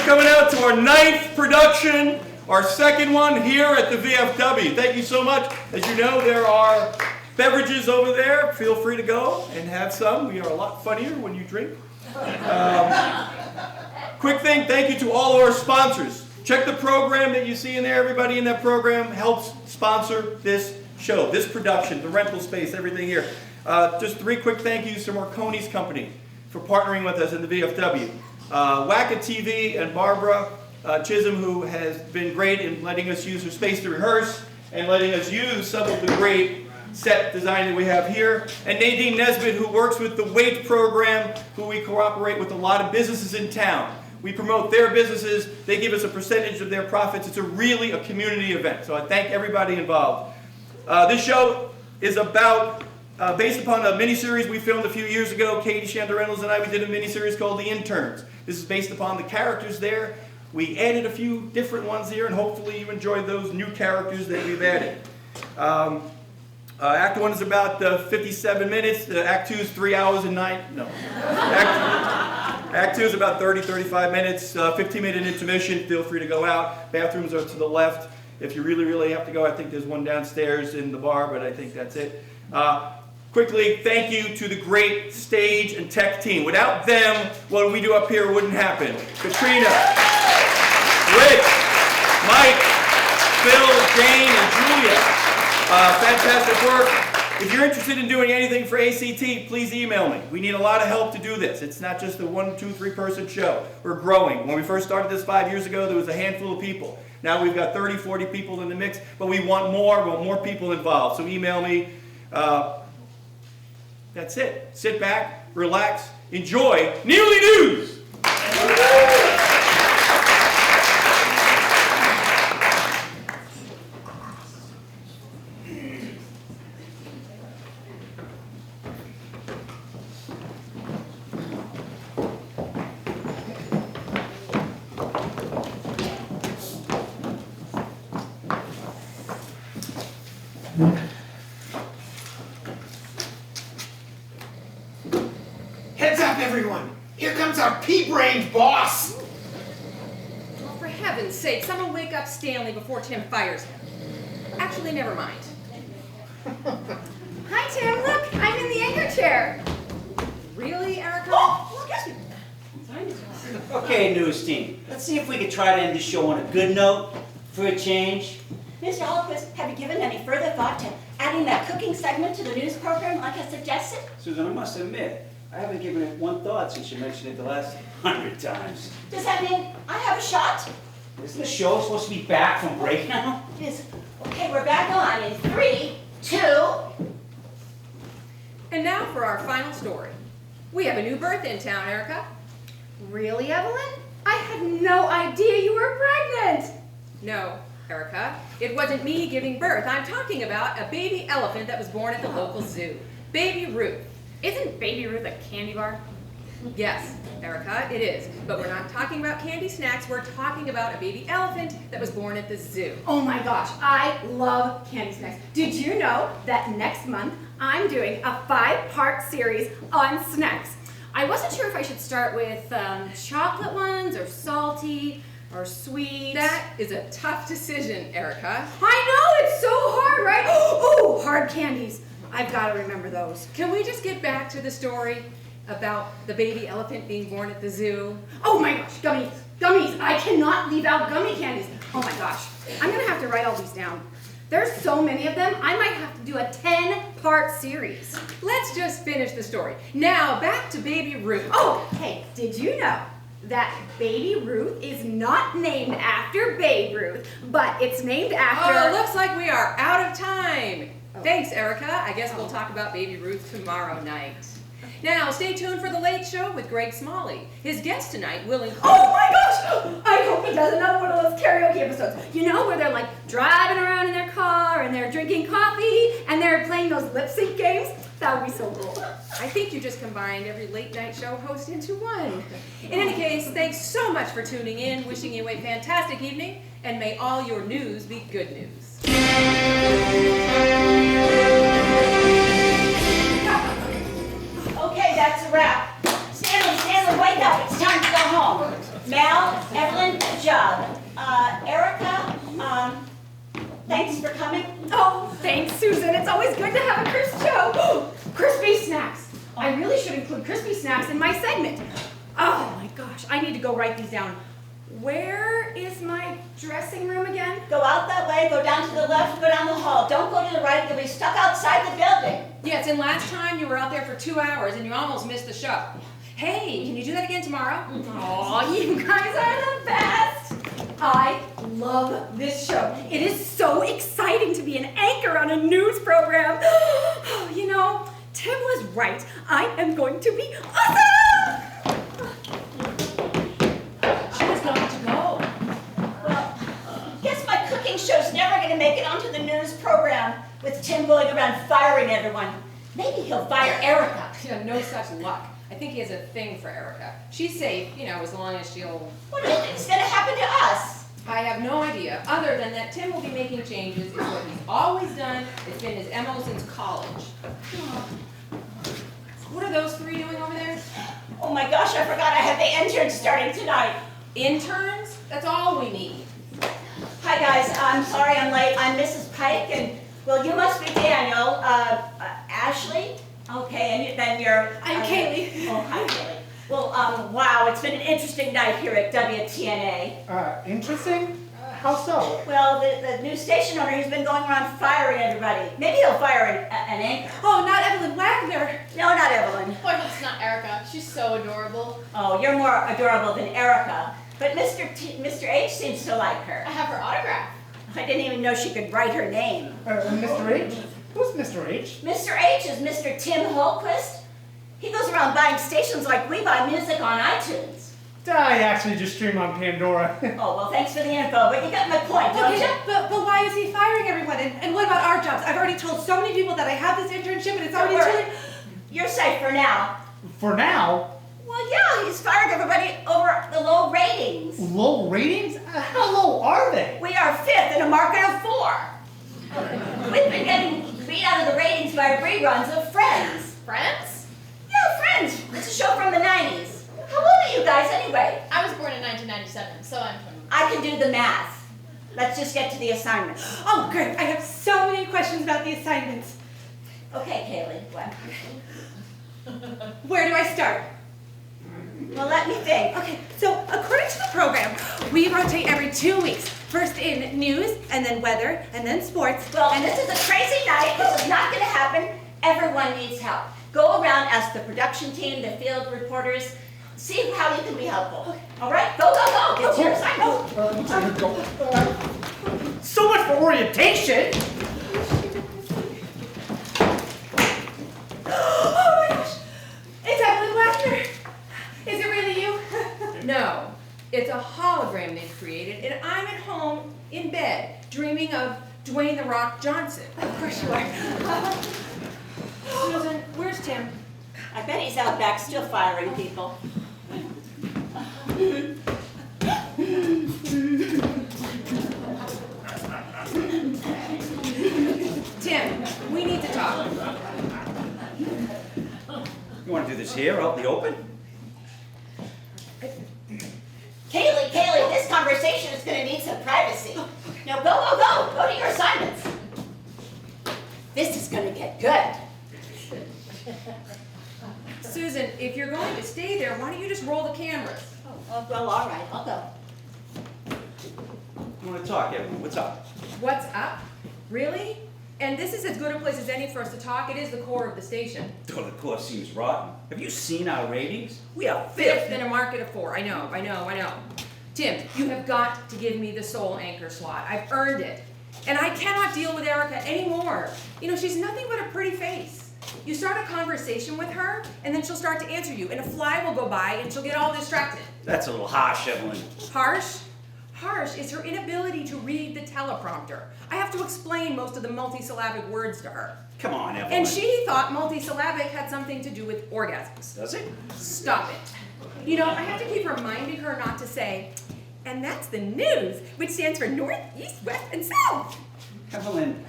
coming out to our 9th production, our second one here at the VFW. Thank you so much. As you know, there are beverages over there. Feel free to go and have some. We are a lot funnier when you drink. Quick thing, thank you to all of our sponsors. Check the program that you see in there. Everybody in that program helps sponsor this show, this production, the rental space, everything here. Just 3 quick thank yous to Marconi's company for partnering with us in the VFW. WACA-TV and Barbara Chisholm, who has been great in letting us use her space to rehearse and letting us use some of the great set design that we have here. And Nadine Nesbitt, who works with the WAIT program, who we cooperate with a lot of businesses in town. We promote their businesses. They give us a percentage of their profits. It's really a community event. So I thank everybody involved. This show is about, based upon a miniseries we filmed a few years ago. Katie Shandareynolds and I, we did a miniseries called The Interns. This is based upon the characters there. We added a few different ones here, and hopefully you enjoyed those new characters that we've added. Act 1 is about 57 minutes. Act 2 is 3 hours and 9. No. Act 2 is about 30-35 minutes. 15-minute intermission. Feel free to go out. Bathrooms are to the left. If you really have to go, I think there's one downstairs in the bar, but I think that's it. Quickly, thank you to the great stage and tech team. Without them, what we do up here wouldn't happen. Katrina, Rich, Mike, Phil, Jane, and Julia. Fantastic work. If you're interested in doing anything for ACT, please email me. We need a lot of help to do this. It's not just a 1, 2, 3 person show. We're growing. When we first started this 5 years ago, there was a handful of people. Now we've got 30, 40 people in the mix, but we want more people involved. So email me. That's it. Sit back, relax, enjoy Nearly News. Heads up, everyone! Here comes our pea-brained boss! Oh, for heaven's sake, someone wake up Stanley before Tim fires him. Actually, never mind. Hi, Tim. Look, I'm in the anchor chair. Really, Erica? Oh, look at me. Okay, news team. Let's see if we can try to end the show on a good note for a change. Mr. Hallquist, have you given any further thought to adding that cooking segment to the news program like I suggested? Susan, I must admit, I haven't given it one thought since you mentioned it the last 100 times. Does that mean I have a shot? Isn't the show supposed to be back from break now? It is. Okay, we're back on in 3, 2. And now for our final story. We have a new birth in town, Erica. Really, Evelyn? I had no idea you were pregnant. No, Erica, it wasn't me giving birth. I'm talking about a baby elephant that was born at the local zoo. Baby Ruth. Isn't Baby Ruth a candy bar? Yes, Erica, it is. But we're not talking about candy snacks. We're talking about a baby elephant that was born at the zoo. Oh my gosh, I love candy snacks. Did you know that next month I'm doing a 5-part series on snacks? I wasn't sure if I should start with chocolate ones or salty or sweet. That is a tough decision, Erica. I know, it's so hard, right? Oh, hard candies. I've got to remember those. Can we just get back to the story about the baby elephant being born at the zoo? Oh my gosh, gummies. Gummies. I cannot leave out gummy candies. Oh my gosh. I'm going to have to write all these down. There's so many of them, I might have to do a 10-part series. Let's just finish the story. Now, back to Baby Ruth. Oh, hey, did you know that Baby Ruth is not named after Babe Ruth, but it's named after... Oh, it looks like we are out of time. Oh. Thanks, Erica. I guess we'll talk about Baby Ruth tomorrow night. Now, stay tuned for The Late Show with Greg Smalley. His guest tonight will include... Oh my gosh! I hope he does another one of those karaoke episodes. You know, where they're like driving around in their car and they're drinking coffee and they're playing those lip sync games. That would be so cool. I think you just combined every late night show host into one. In any case, thanks so much for tuning in. Wishing you a fantastic evening, and may all your news be good news. Okay, that's a wrap. Stanley, wake up. It's time to go home. Mal, Evelyn, good job. Erica, thanks for coming. Oh, thanks, Susan. It's always good to have a crisp show. Crispy snacks. I really should include crispy snacks in my segment. Oh my gosh, I need to go write these down. Where is my dressing room again? Go out that way, go down to the left, go down the hall. Don't go to the right, you'll be stuck outside the building. Yes, and last time you were out there for 2 hours and you almost missed the show. Hey, can you do that again tomorrow? Oh, you guys are the best. I love this show. It is so exciting to be an anchor on a news program. You know, Tim was right. I am going to be awesome. She's got to go. Well, guess my cooking show's never gonna make it onto the news program with Tim going around firing everyone. Maybe he'll fire Erica. Yeah, no such luck. I think he has a thing for Erica. She's safe, you know, as long as she'll... What do you think's gonna happen to us? I have no idea, other than that Tim will be making changes. It's what he's always done. It's been his MO since college. What are those 3 doing over there? Oh my gosh, I forgot I had the interns starting tonight. Interns? That's all we need. Hi guys, I'm sorry I'm late. I'm Mrs. Pike and, well, you must be Daniel. Ashley? Okay, and then you're... I'm Kaylee. Oh, hi Kaylee. Well, wow, it's been an interesting night here at WTNA. Interesting? How so? Well, the new station owner, he's been going around firing everybody. Maybe he'll fire an anchor. Oh, not Evelyn Wagner. No, not Evelyn. Boy, that's not Erica. She's so adorable. Oh, you're more adorable than Erica. But Mr. H seems to like her. I have her autograph. I didn't even know she could write her name. Mr. H? Who's Mr. H? Mr. H is Mr. Tim Holquist. He goes around buying stations like we buy music on iTunes. I actually just stream on Pandora. Oh, well, thanks for the info, but you got my point, don't Okay, you? but why is he firing everyone? And what about our jobs? I've already told so many people that I have this internship and it's Don't already worry. You're safe for now. For now, Well, yeah, he's fired everybody over the low ratings. low ratings? How low are they? We are 5th in a market of 4. We've been getting beat out of the ratings by reruns of Friends. Friends? Yeah, Friends. It's a show from the 90s. How old are you guys anyway? I was born in 1997, so I'm 20. I can do the math. Let's just get to the assignment. Oh, great. I have so many questions about the assignments. Okay, Kaylee, what? Where do I start? Well, let me think. Okay, so according to the program, we rotate every 2 weeks. First in news, and then weather, and then sports. Well, and this is a crazy night. This is not going to happen. Everyone needs help. Go around, ask the production team, the field reporters, see how you can be helpful. All right? Go, go, go. Get to your assignment. So much for orientation! Oh my gosh! It's Evelyn Wagner! Is it really you? No, it's a hologram they've created, and I'm at home in bed dreaming of Dwayne "The Rock" Johnson. Of course you are. Susan, where's Tim? I bet he's out back still firing people. Tim, we need to talk. You want to do this here, out in the open? Kaylee, this conversation is going to need some privacy. Now go, go, go. Go to your assignments. This is going to get good. Susan, if you're going to stay there, why don't you just roll the cameras? Oh, well, all right. I'll go. I want to talk, everyone. What's up? What's up? Really? And this is as good a place as any for us to talk. It is the core of the station. Oh, the course seems rotten. Have you seen our ratings? We are 5th in a market of 4. I know. Tim, you have got to give me the sole anchor slot. I've earned it. And I cannot deal with Erica anymore. You know, she's nothing but a pretty face. You start a conversation with her, and then she'll start to answer you, and a fly will go by, and she'll get all distracted. That's a little harsh, Evelyn. Harsh? Harsh is her inability to read the teleprompter. I have to explain most of the multisyllabic words to her. Come on, Evelyn. And she thought multisyllabic had something to do with orgasms. Does it? Stop it. You know, I have to keep reminding her not to say, and that's the news, which stands for North, East, West, and South. Evelyn,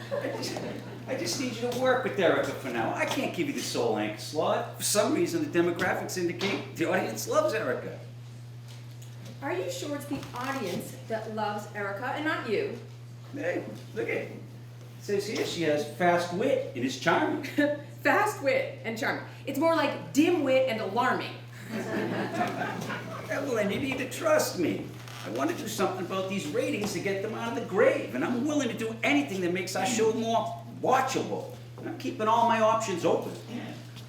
I just need you to work with Erica for now. I can't give you the sole anchor slot. For some reason, the demographics indicate the audience loves Erica. Are you sure it's the audience that loves Erica and not you? Hey, look at it. It says here she has fast wit and is charming. Fast wit and charming. It's more like dim wit and alarming. Evelyn, you need to trust me. I want to do something about these ratings to get them out of the grave, and I'm willing to do anything that makes our show more watchable. And I'm keeping all my options open.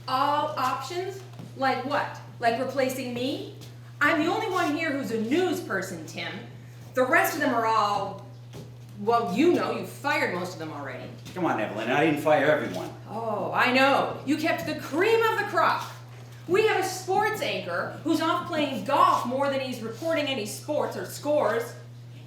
All options? Like what? Like replacing me? I'm the only one here who's a news person, Tim. The rest of them are all, well, you know, you fired most of them already. Come on, Evelyn, I didn't fire everyone. Oh, I know. You kept the cream of the crop. We have a sports anchor who's off playing golf more than he's reporting any sports or scores.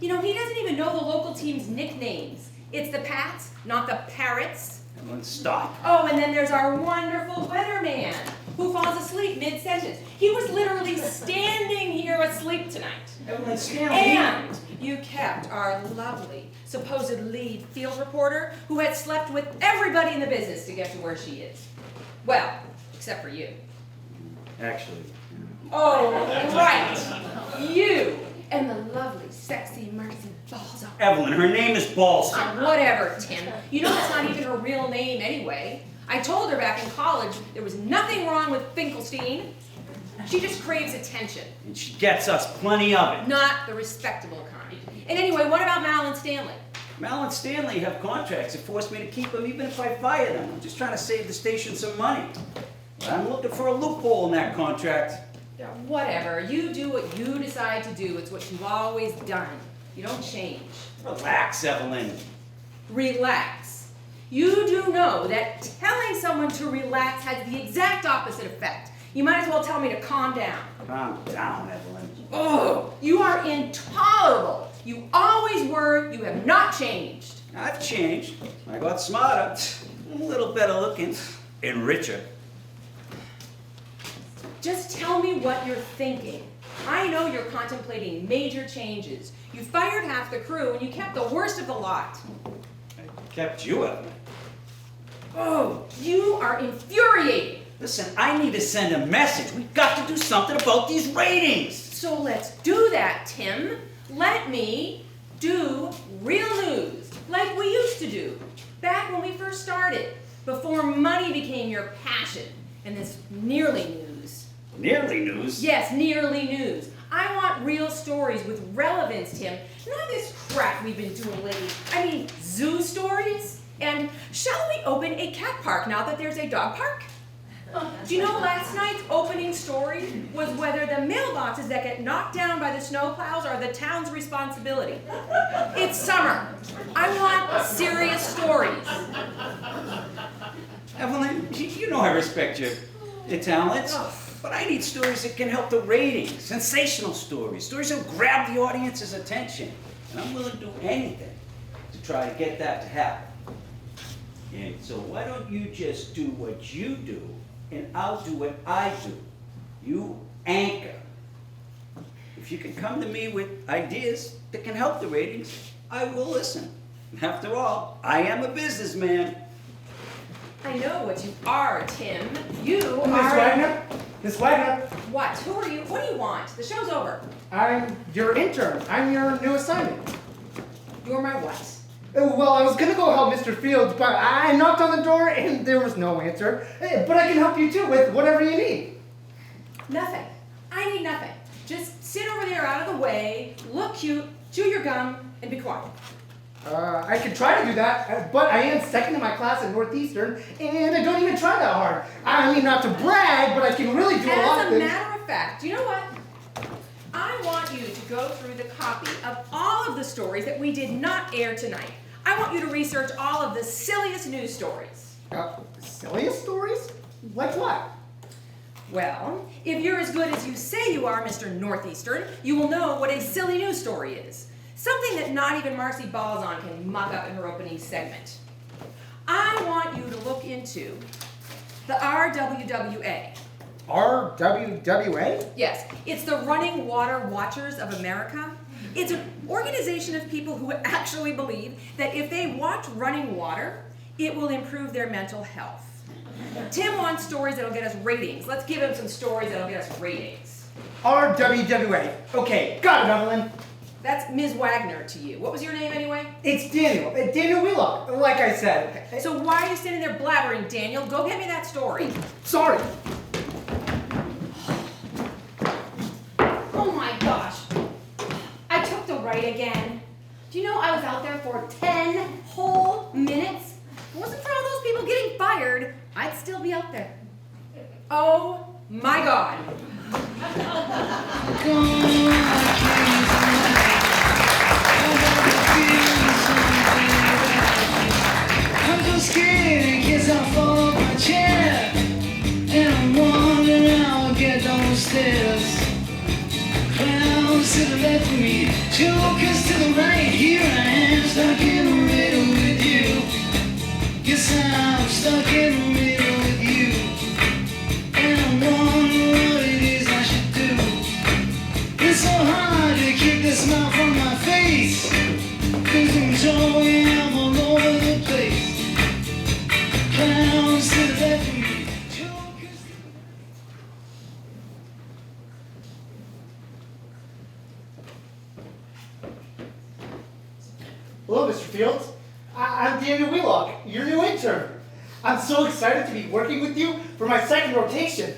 You know, he doesn't even know the local team's nicknames. It's the Pats, not the Parrots. Evelyn, stop. Oh, and then there's our wonderful weatherman who falls asleep mid-sentence. He was literally standing here asleep tonight. Evelyn, stand And you kept our lovely, supposed lead field reporter who had slept with everybody in the business to get to where she is. Well, except for you. Actually. Oh, right. You and the lovely, sexy Mercy Balzac. Evelyn, her name is Balzac. Whatever, Tim. You know that's not even her real name anyway. I told her back in college there was nothing wrong with Finkelstein. She just craves attention. And she gets us plenty of it. Not the respectable kind. And anyway, what about Mal and Stanley? Mal and Stanley have contracts that force me to keep them even if I fire them. I'm just trying to save the station some money. But I'm looking for a loophole in that contract. Yeah, whatever. You do what you decide to do. It's what you've always done. You don't change. Relax, Evelyn. Relax. You do know that telling someone to relax has the exact opposite effect. You might as well tell me to calm down. Calm down, Evelyn. Oh, you are intolerable. You always were. You have not changed. I've changed. I got smarter, a little better looking, and richer. Just tell me what you're thinking. I know you're contemplating major changes. You fired half the crew and you kept the worst of the lot. I kept you, Evelyn. Oh, you are infuriating. Listen, I need to send a message. We've got to do something about these ratings. So let's do that, Tim. Let me do real news, like we used to do, back when we first started, before money became your passion, and this nearly news. Nearly news? Yes, nearly news. I want real stories with relevance, Tim, not this crap we've been doing lately. I mean, zoo stories? And shall we open a cat park now that there's a dog park? Do you know last night's opening story was whether the mailboxes that get knocked down by the snowplows are the town's responsibility? It's summer. I want serious stories. Evelyn, you know I respect your talents, but I need stories that can help the ratings. Sensational stories. Stories that grab the audience's attention. And I'm willing to do anything to try to get that to happen. And so why don't you just do what you do, and I'll do what I do. You anchor. If you can come to me with ideas that can help the ratings, I will listen. After all, I am a businessman. I know what you are, Tim. You Miss are... Wagner? Miss Wagner? What? Who are you? What do you want? The show's over. I'm your intern. I'm your new assignment. You're my what? Well, I was gonna go help Mr. Fields, but I knocked on the door and there was no answer. But I can help you too with whatever you need. Nothing. I need nothing. Just sit over there out of the way, look cute, chew your gum, and be quiet. I could try to do that, but I am second in my class at Northeastern, and I don't even try that hard. I mean, not to brag, but I can really do a lot of As a things. matter of fact, you know what? I want you to go through the copy of all of the stories that we did not air tonight. I want you to research all of the silliest news stories. Silliest stories? Like what? Well, if you're as good as you say you are, Mr. Northeastern, you will know what a silly news story is. Something that not even Marcy Balzon can muck up in her opening segment. I want you to look into the RWWA. RWWA? Yes, it's the Running Water Watchers of America. It's an organization of people who actually believe that if they watch running water, it will improve their mental health. Tim wants stories that'll get us ratings. Let's give him some stories that'll get us ratings. RWWA. Okay, got it, Evelyn. That's Ms. Wagner to you. What was your name anyway? It's Daniel. Daniel Wheelock, like I said. So why are you sitting there blabbering, Daniel? Go get me that story. Sorry. Oh my gosh. I took the right again. Do you know I was out there for 10 whole minutes? If it wasn't for all those people getting fired, I'd still be out there. Oh my God. I'm so scared in case I fall off my chair, and I'm wondering how I'll get down the stairs. Clowns to the left of me, jokers to the right. Here I am, stuck in the middle with you. Yes, I'm stuck in the middle with you, and I'm wondering what it is I should do. It's so hard to keep the smile from my face, 'cause I'm showing up all over the place. Clowns to the left of me, jokers to the Hello, Mr. Fields. I'm Daniel Wheelock, your new intern. I'm so excited to be working with you for my second rotation.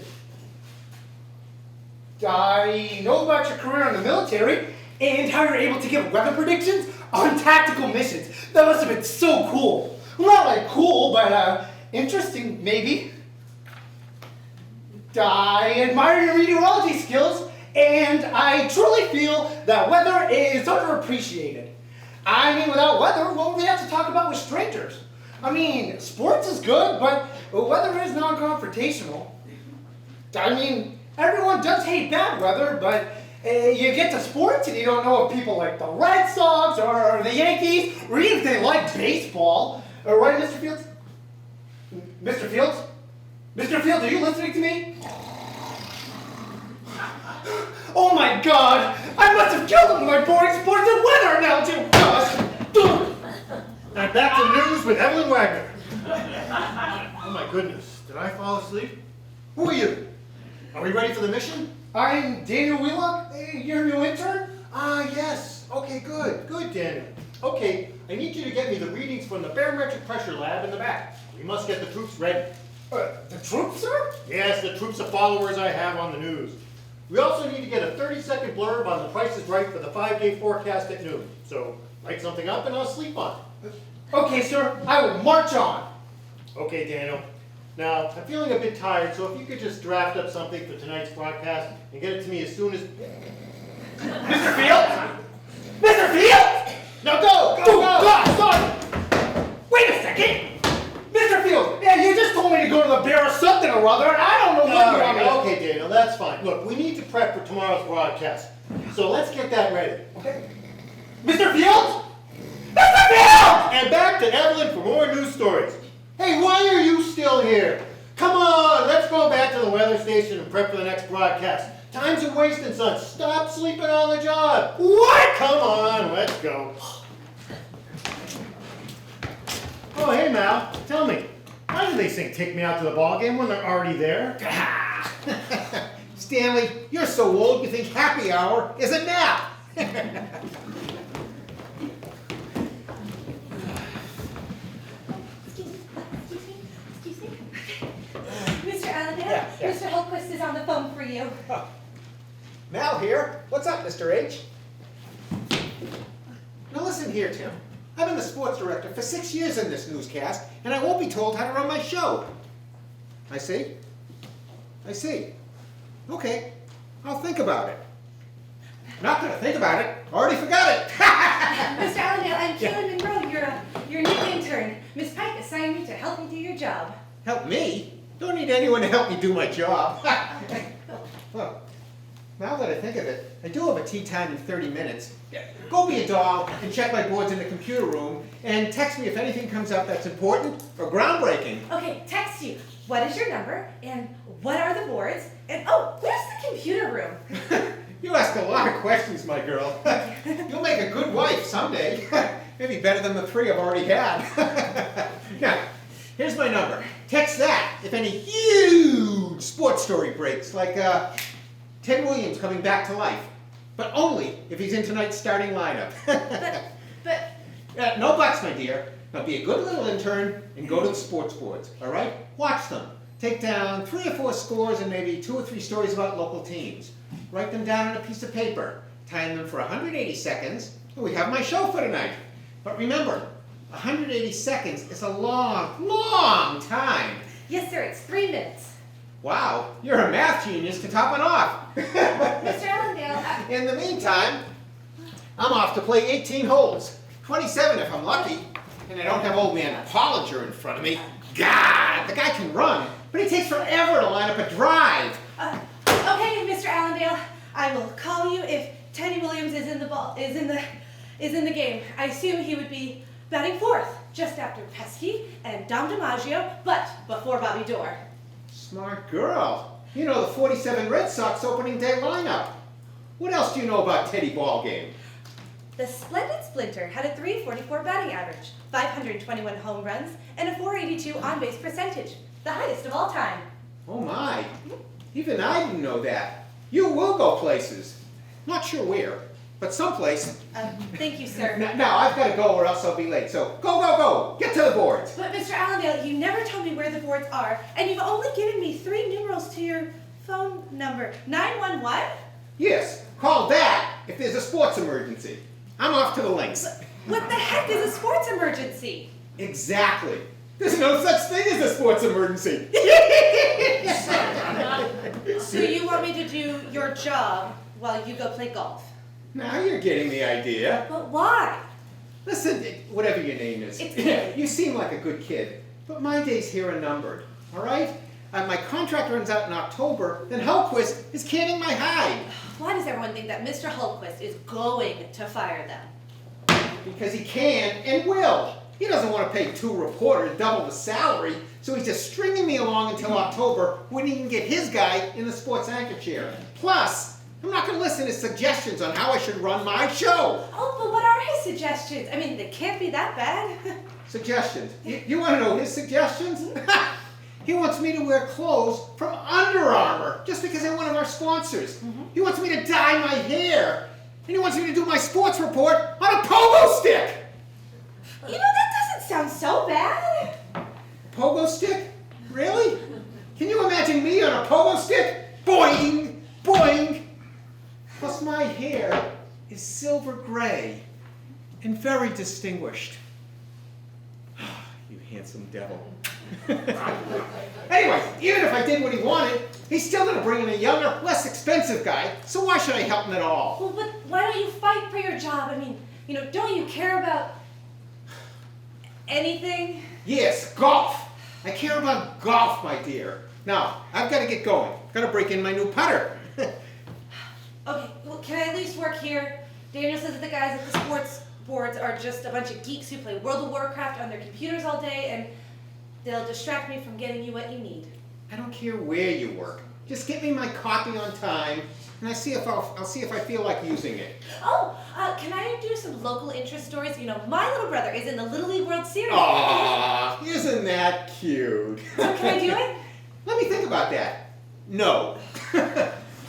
I know about your career in the military and how you're able to give weather predictions on tactical missions. That must have been so cool. Well, not like cool, but interesting, maybe. I admire your meteorology skills, and I truly feel that weather is underappreciated. I mean, without weather, what would we have to talk about with strangers? I mean, sports is good, but weather is non-confrontational. I mean, everyone does hate bad weather, but you get to sports and you don't know if people like the Red Sox or the Yankees, or even if they like baseball. Right, Mr. Fields? Mr. Fields? Mr. Fields, are you listening to me? Oh my God! I must have killed him with my boring sports and weather analogy! Oh gosh! And back to news with Evelyn Wagner. Oh my goodness, did I fall asleep? Who are you? Are we ready for the mission? I'm Daniel Wheelock, your new intern. Ah, yes. Okay, good. Good, Daniel. Okay, I need you to get me the readings from the barometric pressure lab in the back. We must get the troops ready. The troops, sir? Yes, the troops of followers I have on the news. We also need to get a 30-second blurb on the Price is Right for the 5-day forecast at noon. So, write something up and I'll sleep on it. Okay, sir. I will march on. Okay, Daniel. Now, I'm feeling a bit tired, so if you could just draft up something for tonight's broadcast and get it to me as soon as... Mr. Fields? Mr. Fields! Now go! Go, Oh, go! God, sorry! Wait a second! Mr. Fields, yeah, you just told me to go to the bear or something or other, and I don't know what All you want me right, to... okay, Daniel, that's fine. Look, we need to prep for tomorrow's broadcast. So let's get that ready. Okay. Mr. Fields? Mr. Fields! And back to Evelyn for more news stories. Hey, why are you still here? Come on, let's go back to the weather station and prep for the next broadcast. Time's a wasting, son. Stop sleeping on the job. What? Come on, let's go. Oh, hey, Mal, tell me, why do they sing Take Me Out to the Ball Game when they're already there? Stanley, you're so old you think happy hour is a nap. Mr. Allendale, Yeah. Mr. Hellquist is on the phone for you. Mal here. What's up, Mr. H? Now listen here, Tim. I've been the sports director for 6 years in this newscast, and I won't be told how to run my show. I see. I see. Okay, I'll think about it. Not gonna think about it. Already forgot it. Mr. Allendale, I'm Kaylin Monroe, your new intern. Miss Pike assigned me to help you do your job. Help me? Don't need anyone to help me do my job. Well, now that I think of it, I do have a tea time in 30 minutes. Go be a doll and check my boards in the computer room and text me if anything comes up that's important or groundbreaking. Okay, text you. What is your number? And what are the boards? And oh, where's the computer room? You ask a lot of questions, my girl. You'll make a good wife someday. Maybe better than the 3 I've already had. Now, here's my number. Text that if any huge sports story breaks, like Ted Williams coming back to life. But only if he's in tonight's starting lineup. But No buts, my dear. Now be a good little intern and go to the sports boards, all right? Watch them. Take down 3 or 4 scores and maybe 2 or 3 stories about local teams. Write them down on a piece of paper. Time them for 180 seconds, and we have my show for tonight. But remember, 180 seconds is a long, long time. yes, sir, it's 3 minutes. Wow, you're a math genius to top it off. Mr. Allendale, In the meantime, I'm off to play 18 holes. 27 if I'm lucky. And I don't have old man Pollinger in front of me. God, the guy can run, but it takes forever to line up a drive. okay, Mr. Allendale, I will call you if Teddy Williams is in the game. I assume he would be batting 4th, just after Pesky and Dom DiMaggio, but before Bobby Dorr. Smart girl. You know the 47 Red Sox opening day lineup. What else do you know about Teddy Ballgame? The Splendid Splinter had a .344 batting average, 521 home runs, and a .482 on-base percentage, the highest of all time. Oh my. Even I didn't know that. You will go places. Not sure where, but someplace. Thank you, sir. Now I've got to go or else I'll be late. So go. Get to the boards. But Mr. Allendale, you never told me where the boards are, and you've only given me 3 numerals to your phone number. 911? Yes, call that if there's a sports emergency. I'm off to the links. What the heck is a sports emergency? Exactly. There's no such thing as a sports emergency. So you want me to do your job while you go play golf? Now you're getting the idea. But why? Listen, whatever your name is. It's Kid. You seem like a good kid, but my days here are numbered, all right? My contract runs out in October, then Hellquist is canning my hide. Why does everyone think that Mr. Hultquist is going to fire them? Because he can and will. He doesn't want to pay 2 reporters double the salary, so he's just stringing me along until October when he can get his guy in the sports anchor chair. Plus, I'm not going to listen to suggestions on how I should run my show. Oh, but what are his suggestions? I mean, they can't be that bad. Suggestions? You want to know his suggestions? He wants me to wear clothes from Under Armour just because they're one of our sponsors. He wants me to dye my hair. And he wants me to do my sports report on a pogo stick. You know, that doesn't sound so bad. Pogo stick? Really? Can you imagine me on a pogo stick? Boing, boing. Plus my hair is silver gray and very distinguished. You handsome devil. Anyway, even if I did what he wanted, he's still going to bring in a younger, less expensive guy, so why should I help him at all? Well, but why don't you fight for your job? I mean, you know, don't you care about anything? Yes, golf. I care about golf, my dear. Now, I've got to get going. I've got to break in my new putter. Okay, well, can I at least work here? Daniel says that the guys at the sports boards are just a bunch of geeks who play World of Warcraft on their computers all day, and they'll distract me from getting you what you need. I don't care where you work. Just get me my copy on time, and I'll see if I feel like using it. Oh, can I do some local interest stories? You know, my little brother is in the Little League World Series. Aw, isn't that cute? So can I do it? Let me think about that. No.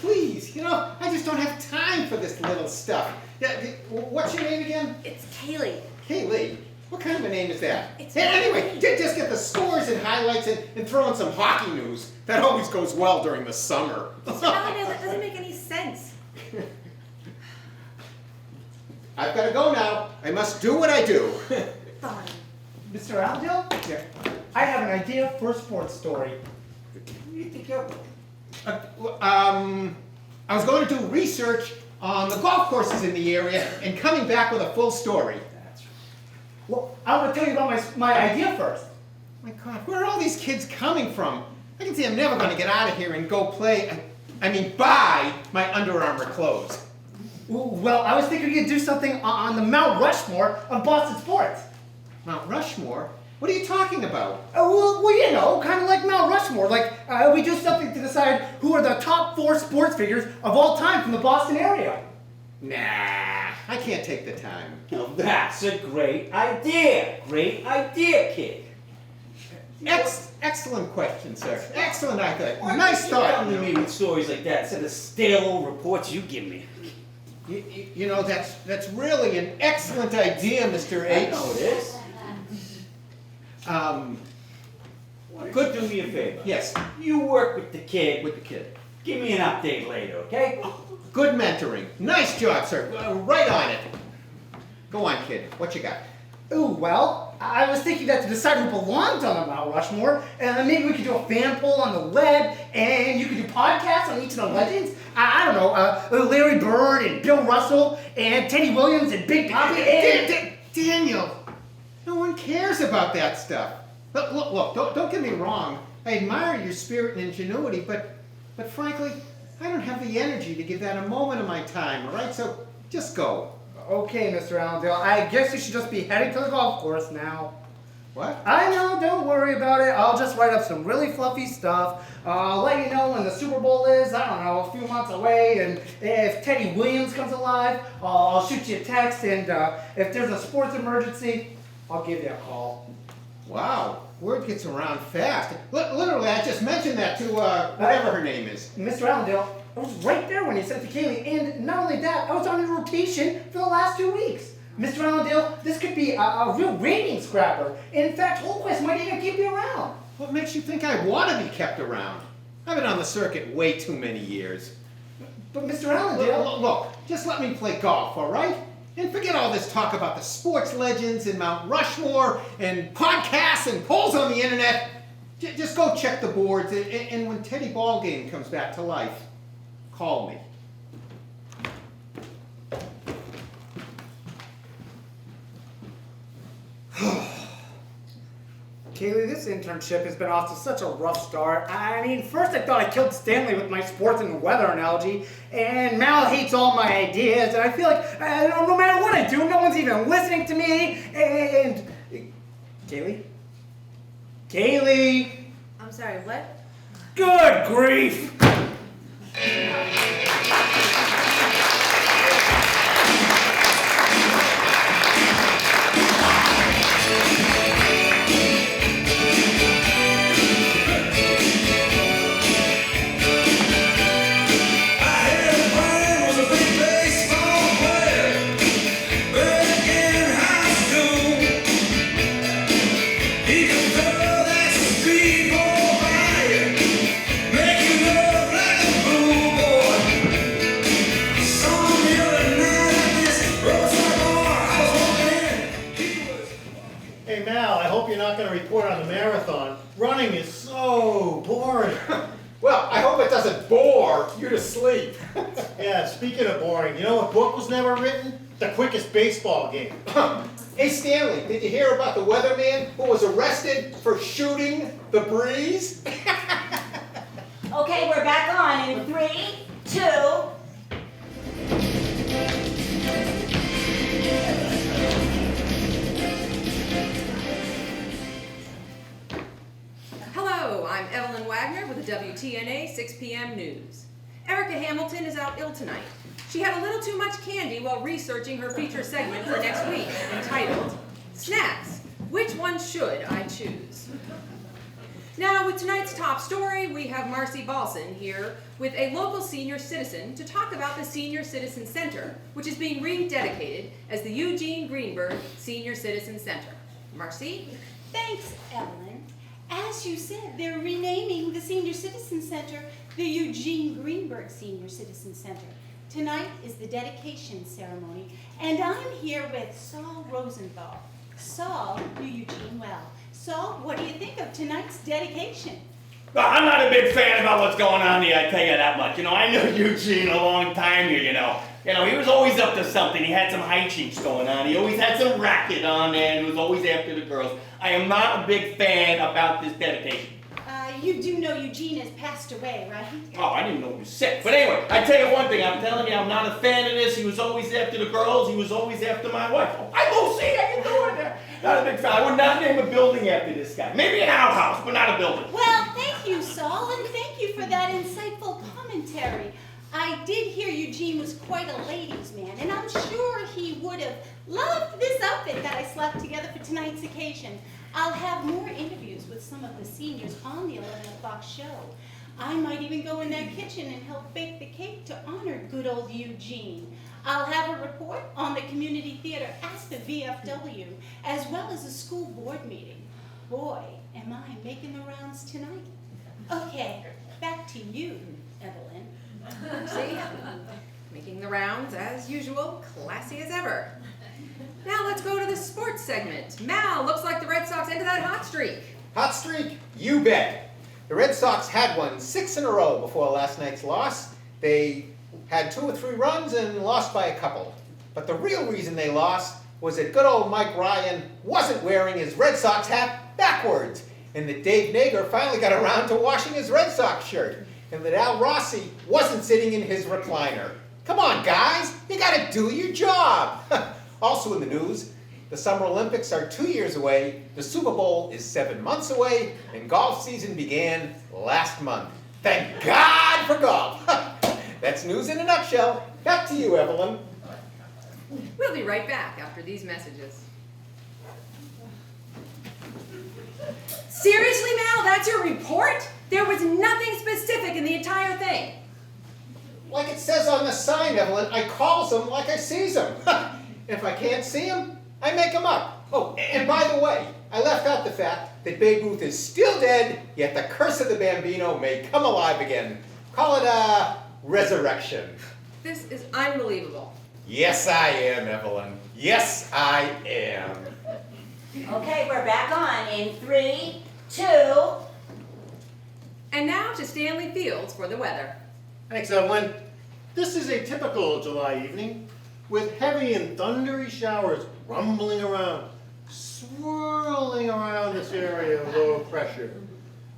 Please, you know, I just don't have time for this little stuff. Yeah, what's your name again? It's Kaylee. Kaylee? What kind of a name is that? It's Anyway, just get the scores and highlights and throw in some hockey news. That always goes well during the summer. Mr. Allendale, that doesn't make any sense. I've got to go now. I must do what I do. Fine. Mr. Allendale? Yeah. I have an idea for a sports story. I was going to do research on the golf courses in the area and coming back with a full story. Well, I want to tell you about my idea first. My God, where are all these kids coming from? I can see I'm never going to get out of here and go play, buy my Under Armour clothes. Well, I was thinking you could do something on the Mount Rushmore of Boston sports. Mount Rushmore? What are you talking about? Well, you know, kind of like Mount Rushmore. Like, we do something to decide who are the top 4 sports figures of all time from the Boston area. Nah, I can't take the time. Well, that's a great idea. Great idea, kid. Excellent question, sir. Excellent, I think. Why Nice don't you thought. come to me with stories like that instead of stale old reports you give me? You know, that's really an excellent idea, Mr. H. I know it is. Good, do me a favor. Yes, You work with the kid. with the kid. Give me an update later, okay? Good mentoring. Nice job, sir. Right on it. Go on, kid. What you got? Ooh, well, I was thinking that to decide who belongs on the Mount Rushmore, maybe we could do a fan poll on the web, and you could do podcasts on each of the legends. I don't know, Larry Bird and Bill Russell, and Teddy Williams and Big Poppy, and... Daniel, no one cares about that stuff. Look, don't get me wrong. I admire your spirit and ingenuity, but frankly, I don't have the energy to give that a moment of my time, all right? So just go. Okay, Mr. Allendale, I guess you should just be heading to the golf course now. What? I know, don't worry about it. I'll just write up some really fluffy stuff. I'll let you know when the Super Bowl is, I don't know, a few months away. And if Teddy Williams comes alive, I'll shoot you a text. And if there's a sports emergency, I'll give you a call. Wow, word gets around fast. Literally, I just mentioned that to whatever her name is. Mr. Allendale, I was right there when you sent to Kaylee. And not only that, I was on your rotation for the last 2 weeks. Mr. Allendale, this could be a real ratings grabber. In fact, Holquist might even keep you around. What makes you think I want to be kept around? I've been on the circuit way too many years. But Mr. Allendale... Look, just let me play golf, all right? And forget all this talk about the sports legends and Mount Rushmore and podcasts and polls on the internet. Just go check the boards, and when Teddy Ballgame comes back to life, call me. Kaylee, this internship has been off to such a rough start. I mean, first I thought I killed Stanley with my sports and weather analogy, and Mal hates all my ideas, and I feel like no matter what I do, no one's even listening to me, and... Kaylee? Kaylee! I'm sorry, what? Good grief! Hey Mal, I hope you're not going to report on the marathon. Running is so boring. Well, I hope it doesn't bore you to sleep. Yeah, speaking of boring, you know what book was never written? The Quickest Baseball Game. Hey Stanley, did you hear about the weatherman who was arrested for shooting the breeze? Okay, we're back on in 3, 2. Hello, I'm Evelyn Wagner with the WTNA 6 p.m. news. Erica Hamilton is out ill tonight. She had a little too much candy while researching her feature segment for next week, entitled, Snacks, Which One Should I Choose? Now, with tonight's top story, we have Marcy Balson here with a local senior citizen to talk about the Senior Citizen Center, which is being rededicated as the Eugene Greenberg Senior Citizen Center. Marcy? Thanks, Evelyn. As you said, they're renaming the Senior Citizen Center the Eugene Greenberg Senior Citizen Center. Tonight is the dedication ceremony, and I'm here with Saul Rosenthal. Saul knew Eugene well. Saul, what do you think of tonight's dedication? Well, I'm not a big fan about what's going on here, I tell you that much. I knew Eugene a long time here, he was always up to something. He had some hijinks going on. He always had some racket on there, and he was always after the girls. I am not a big fan about this dedication. You do know Eugene has passed away, right? Oh, I didn't know he was sick. But anyway, I tell you one thing, I'm telling you, I'm not a fan of this. He was always after the girls. He was always after my wife. Oh, I go see, I can do it. Not a big fan. I would not name a building after this guy. Maybe an outhouse, but not a building. Well, thank you, Saul, and thank you for that insightful commentary. I did hear Eugene was quite a ladies' man, and I'm sure he would have loved this outfit that I slapped together for tonight's occasion. I'll have more interviews with some of the seniors on the 11 o'clock show. I might even go in their kitchen and help bake the cake to honor good old Eugene. I'll have a report on the community theater at the VFW, as well as a school board meeting. Boy, am I making the rounds tonight. Okay, back to you, Evelyn. See? Making the rounds as usual, classy as ever. Now let's go to the sports segment. Mal, looks like the Red Sox ended that hot streak. Hot streak? You bet. The Red Sox had won 6 in a row before last night's loss. They had 2 or 3 runs and lost by a couple. But the real reason they lost was that good old Mike Ryan wasn't wearing his Red Sox hat backwards, and that Dave Nager finally got around to washing his Red Sox shirt, and that Al Rossi wasn't sitting in his recliner. Come on, guys, you gotta do your job. Also in the news, the Summer Olympics are 2 years away, the Super Bowl is 7 months away, and golf season began last month. Thank God for golf. That's news in a nutshell. Back to you, Evelyn. We'll be right back after these messages. Seriously, Mal, that's your report? There was nothing specific in the entire thing. Like it says on the sign, Evelyn, I calls them like I sees them. If I can't see them, I make them up. Oh, and by the way, I left out the fact that Babe Ruth is still dead, yet the curse of the Bambino may come alive again. Call it a resurrection. This is unbelievable. Yes, I am, Evelyn. Yes, I am. Okay, we're back on in 3, 2. And now to Stanley Fields for the weather. Thanks, Evelyn. This is a typical July evening with heavy and thundery showers rumbling around, swirling around this area of low pressure,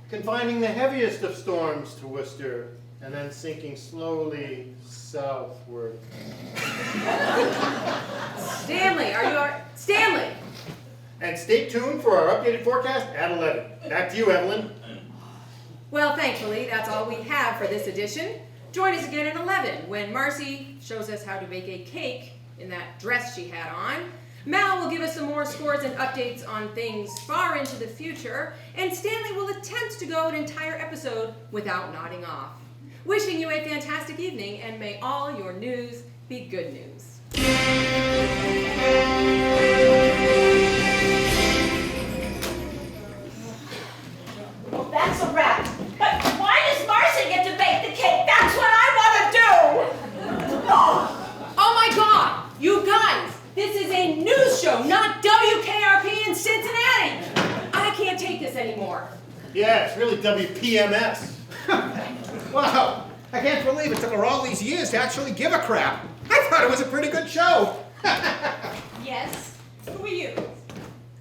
confining the heaviest of storms to Worcester and then sinking slowly southward. Stanley, are you all right? Stanley! And stay tuned for our updated forecast at 11. Back to you, Evelyn. Well, thankfully, that's all we have for this edition. Join us again at 11 when Marcy shows us how to bake a cake in that dress she had on. Mal will give us some more scores and updates on things far into the future, and Stanley will attempt to go an entire episode without nodding off. Wishing you a fantastic evening, and may all your news be good news. Well, that's a wrap. But why does Marcy get to bake the cake? That's what I want to do. Oh my God! You guys! This is a news show, not WKRP in Cincinnati! I can't take this anymore. Yeah, it's really WPMS. Wow, I can't believe it took her all these years to actually give a crap. I thought it was a pretty good show. Yes? Who are you?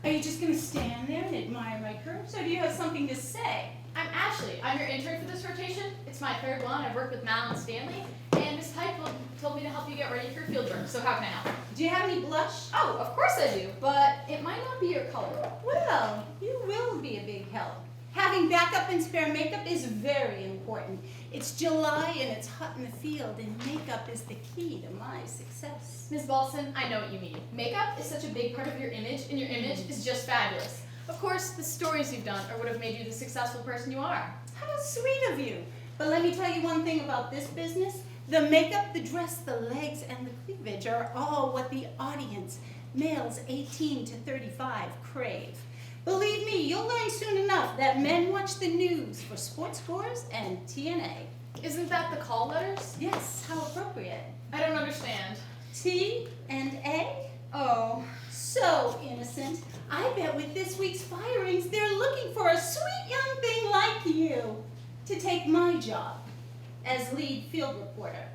Are you just gonna stand there and admire my curves, or do you have something to say? I'm Ashley. I'm your intern for this rotation. It's my third one. I've worked with Mal and Stanley, and Miss Heifel told me to help you get ready for field work. So how can I help? Do you have any blush? Oh, of course I do, but it might not be your color. Well, you will be a big help. Having backup and spare makeup is very important. It's July and it's hot in the field, and makeup is the key to my success. Ms. Balson, I know what you mean. Makeup is such a big part of your image, and your image is just fabulous. Of course, the stories you've done are what have made you the successful person you are. How sweet of you. But let me tell you one thing about this business. The makeup, the dress, the legs, and the cleavage are all what the audience, males 18 to 35, crave. Believe me, you'll learn soon enough that men watch the news for sports scores and TNA. Isn't that the call letters? Yes, how appropriate. I don't understand. T and A? Oh, so innocent. I bet with this week's firings, they're looking for a sweet young thing like you to take my job as lead field reporter.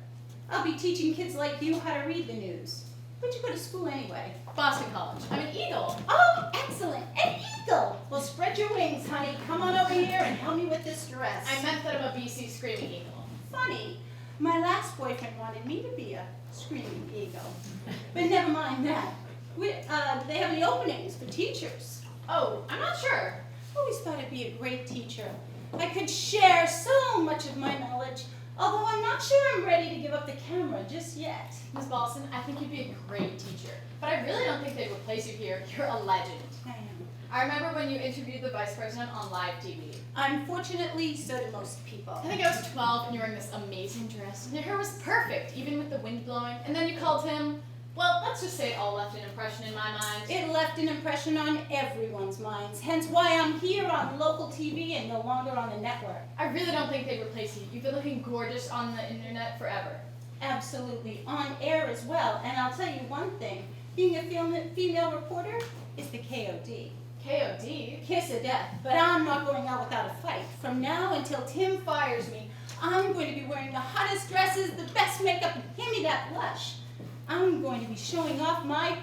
I'll be teaching kids like you how to read the news. Where'd you go to school anyway? Boston College. I'm an Eagle. Oh, excellent, an eagle. Well, spread your wings, honey. Come on over here and help me with this dress. I meant that I'm a BC Screaming Eagle. Funny. My last boyfriend wanted me to be a screaming eagle. But never mind that. They have any openings for teachers. Oh, I'm not sure. Always thought I'd be a great teacher. I could share so much of my knowledge, although I'm not sure I'm ready to give up the camera just yet. Ms. Balson, I think you'd be a great teacher. But I really don't think they'd replace you here. You're a legend. I am. I remember when you interviewed the vice president on live TV. Unfortunately, so do most people. I think I was 12 and you were wearing this amazing dress, and your hair was perfect, even with the wind blowing. And then you called him, well, let's just say it all left an impression in my mind. It left an impression on everyone's minds, hence why I'm here on local TV and no longer on the network. I really don't think they'd replace you. You've been looking gorgeous on the internet forever. Absolutely, on air as well. And I'll tell you one thing, being a female reporter is the KOD. KOD? Kiss of death, but I'm not going out without a fight. From now until Tim fires me, I'm going to be wearing the hottest dresses, the best makeup, and give me that blush. I'm going to be showing off my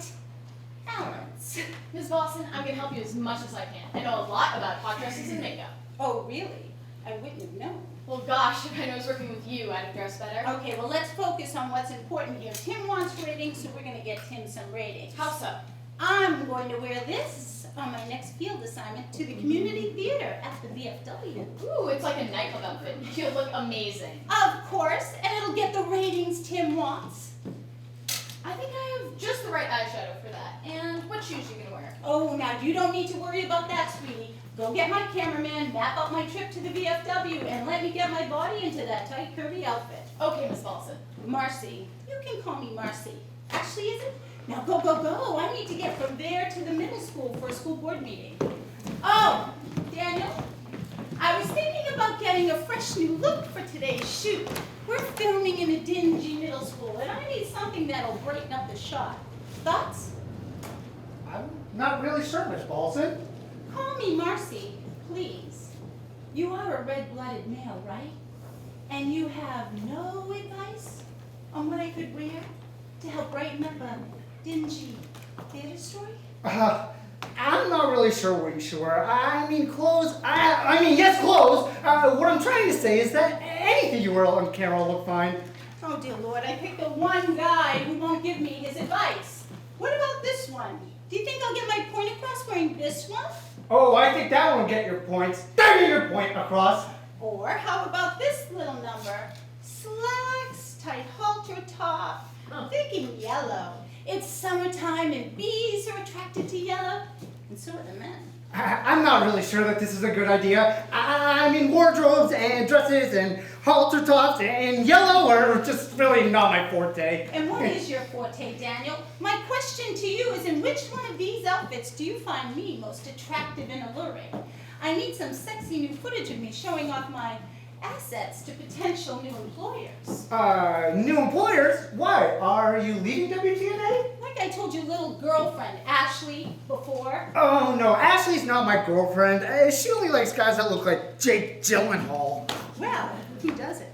talents. Ms. Boston, I'm going to help you as much as I can. I know a lot about hot dresses and makeup. Oh, really? I wouldn't have known. Well, gosh, if I know I was working with you, I'd have dressed better. Okay, well, let's focus on what's important here. Tim wants ratings, so we're going to get Tim some ratings. How so? I'm going to wear this on my next field assignment to the community theater at the VFW. Ooh, it's like a nightclub outfit. You'll look amazing. Of course, and it'll get the ratings Tim wants. I think I have just the right eyeshadow for that. And what shoes are you going to wear? Oh, now you don't need to worry about that, sweetie. Go get my cameraman, map out my trip to the VFW, and let me get my body into that tight, curvy outfit. Okay, Miss Paulson. Marcy. You can call me Marcy. Ashley, is it? Now go, go, go. I need to get from there to the middle school for a school board meeting. Oh, Daniel, I was thinking about getting a fresh new look for today's shoot. We're filming in a dingy middle school, and I need something that'll brighten up the shot. Thoughts? I'm not really sure, Miss Balson. Call me Marcy, please. You are a red-blooded male, right? And you have no advice on what I could wear to help brighten up a dingy theater story? I'm not really sure what you should wear. I mean, clothes. Yes, clothes. What I'm trying to say is that anything you wear on camera will look fine. Oh, dear Lord, I picked the one guy who won't give me his advice. What about this one? Do you think I'll get my point across wearing this one? Oh, I think that one will get your points. There, get your point across. Or how about this little number? Slacks, tight halter top. I'm thinking yellow. It's summertime and bees are attracted to yellow, and so are the men. I'm not really sure that this is a good idea. I mean, wardrobes and dresses and halter tops and yellow are just really not my forte. And what is your forte, Daniel? My question to you is, in which one of these outfits do you find me most attractive and alluring? I need some sexy new footage of me showing off my assets to potential new employers. New employers? Why? Are you leaving WTNA? Like I told your little girlfriend, Ashley, before. Oh no, Ashley's not my girlfriend. She only likes guys that look like Jake Gyllenhaal. Well, who doesn't?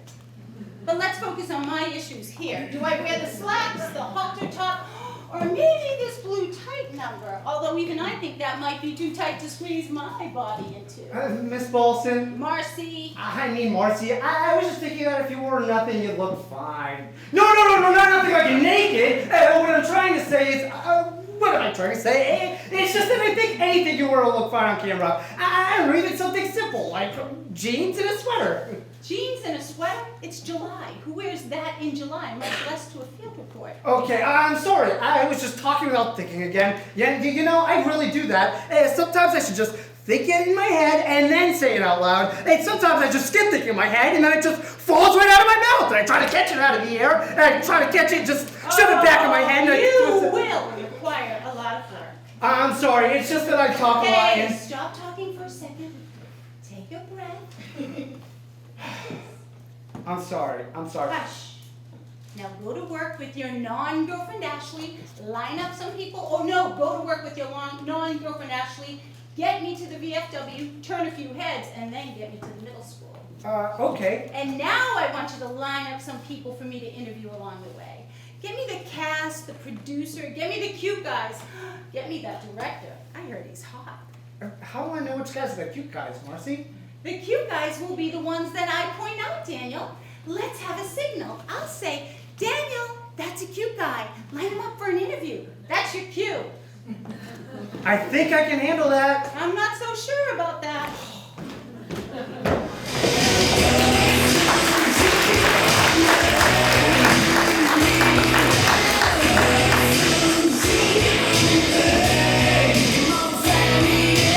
But let's focus on my issues here. Do I wear the slacks, the halter top, or maybe this blue tight number? Although even I think that might be too tight to squeeze my body into. Miss Balson? Marcy? I mean, Marcy, I was just thinking that if you wore nothing, you'd look fine. No, not nothing like you're naked. What I'm trying to say is, what am I trying to say? It's just that I think anything you wear will look fine on camera. Or even something simple, like jeans and a sweater. Jeans and a sweater? It's July. Who wears that in July, much less to a field report? Okay, I'm sorry. I was just talking without thinking again. Yeah, you know, I really do that. Sometimes I should just think it in my head and then say it out loud. And sometimes I just skip thinking in my head and then it just falls right out of my mouth. And I try to catch it out of the air. And I try to catch it, just shove it back in my head. You will require a lot of work. I'm sorry. It's just that I talk a lot. Hey, stop talking for a second. Take a breath. I'm sorry. Hush. Now go to work with your non-girlfriend Ashley, line up some people, oh no, go to work with your non-girlfriend Ashley, get me to the VFW, turn a few heads, and then get me to the middle school. Okay. And now I want you to line up some people for me to interview along the way. Get me the cast, the producer, get me the cute guys, get me that director. I heard he's hot. How do I know which guys are the cute guys, Marcy? The cute guys will be the ones that I point out, Daniel. Let's have a signal. I'll say, Daniel, that's a cute guy. Line him up for an interview. That's your cue. I think I can handle that. I'm not so sure about that. Hey,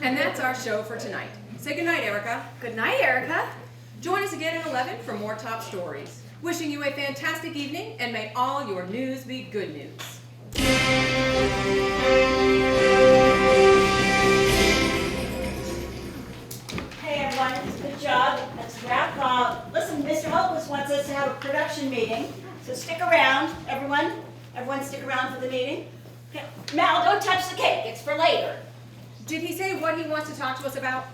And that's our show for tonight. Say goodnight, Erica. Good night, Erica. Join us again at 11 for more top stories. Wishing you a fantastic evening, and may all your news be good news. Hey everyone, good job. Let's wrap up. Listen, Mr. Holquist wants us to have a production meeting, so stick around, everyone. Everyone stick around for the meeting. Okay. Mal, don't touch the cake, it's for later. Did he say what he wants to talk to us about?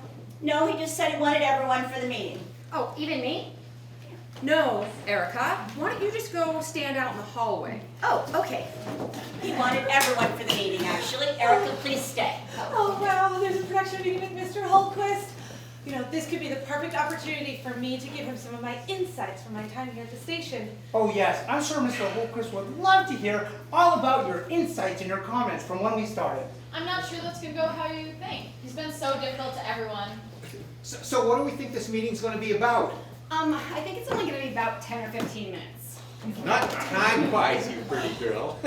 No, he just said he wanted everyone for the meeting. Oh, even me? No, Erica. Why don't you just go stand out in the hallway? Oh, okay. He wanted everyone for the meeting, actually. Erica, please stay. Oh, wow, there's a production meeting with Mr. Holquist. You know, this could be the perfect opportunity for me to give him some of my insights from my time here at the station. Oh yes, I'm sure Mr. Holquist would love to hear all about your insights and your comments from when we started. I'm not sure that's gonna go how you think. He's been so difficult to everyone. So what do we think this meeting's gonna be about? I think it's only gonna be about 10 or 15 minutes. Not time-wise, you pretty girl.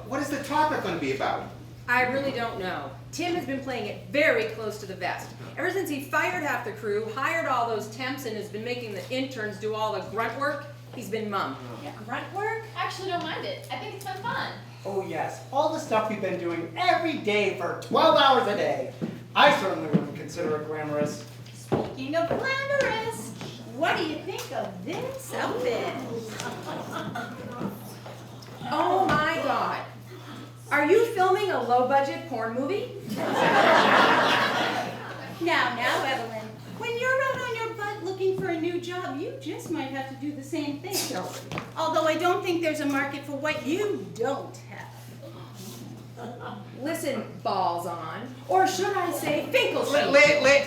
What is the topic gonna be about? I really don't know. Tim has been playing it very close to the vest. Ever since he fired half the crew, hired all those temps, and has been making the interns do all the grunt work, he's been mum. Yeah, grunt work? I actually don't mind it. I think it's been fun. Oh yes, all the stuff we've been doing every day for 12 hours a day. I certainly wouldn't consider it glamorous. Speaking of glamorous, what do you think of this outfit? Oh my God. Are you filming a low-budget porn movie? Now, Evelyn, when you're out on your butt looking for a new job, you just might have to do the same thing. Although I don't think there's a market for what you don't have. Listen, balls on. Or should I say Finkelstein?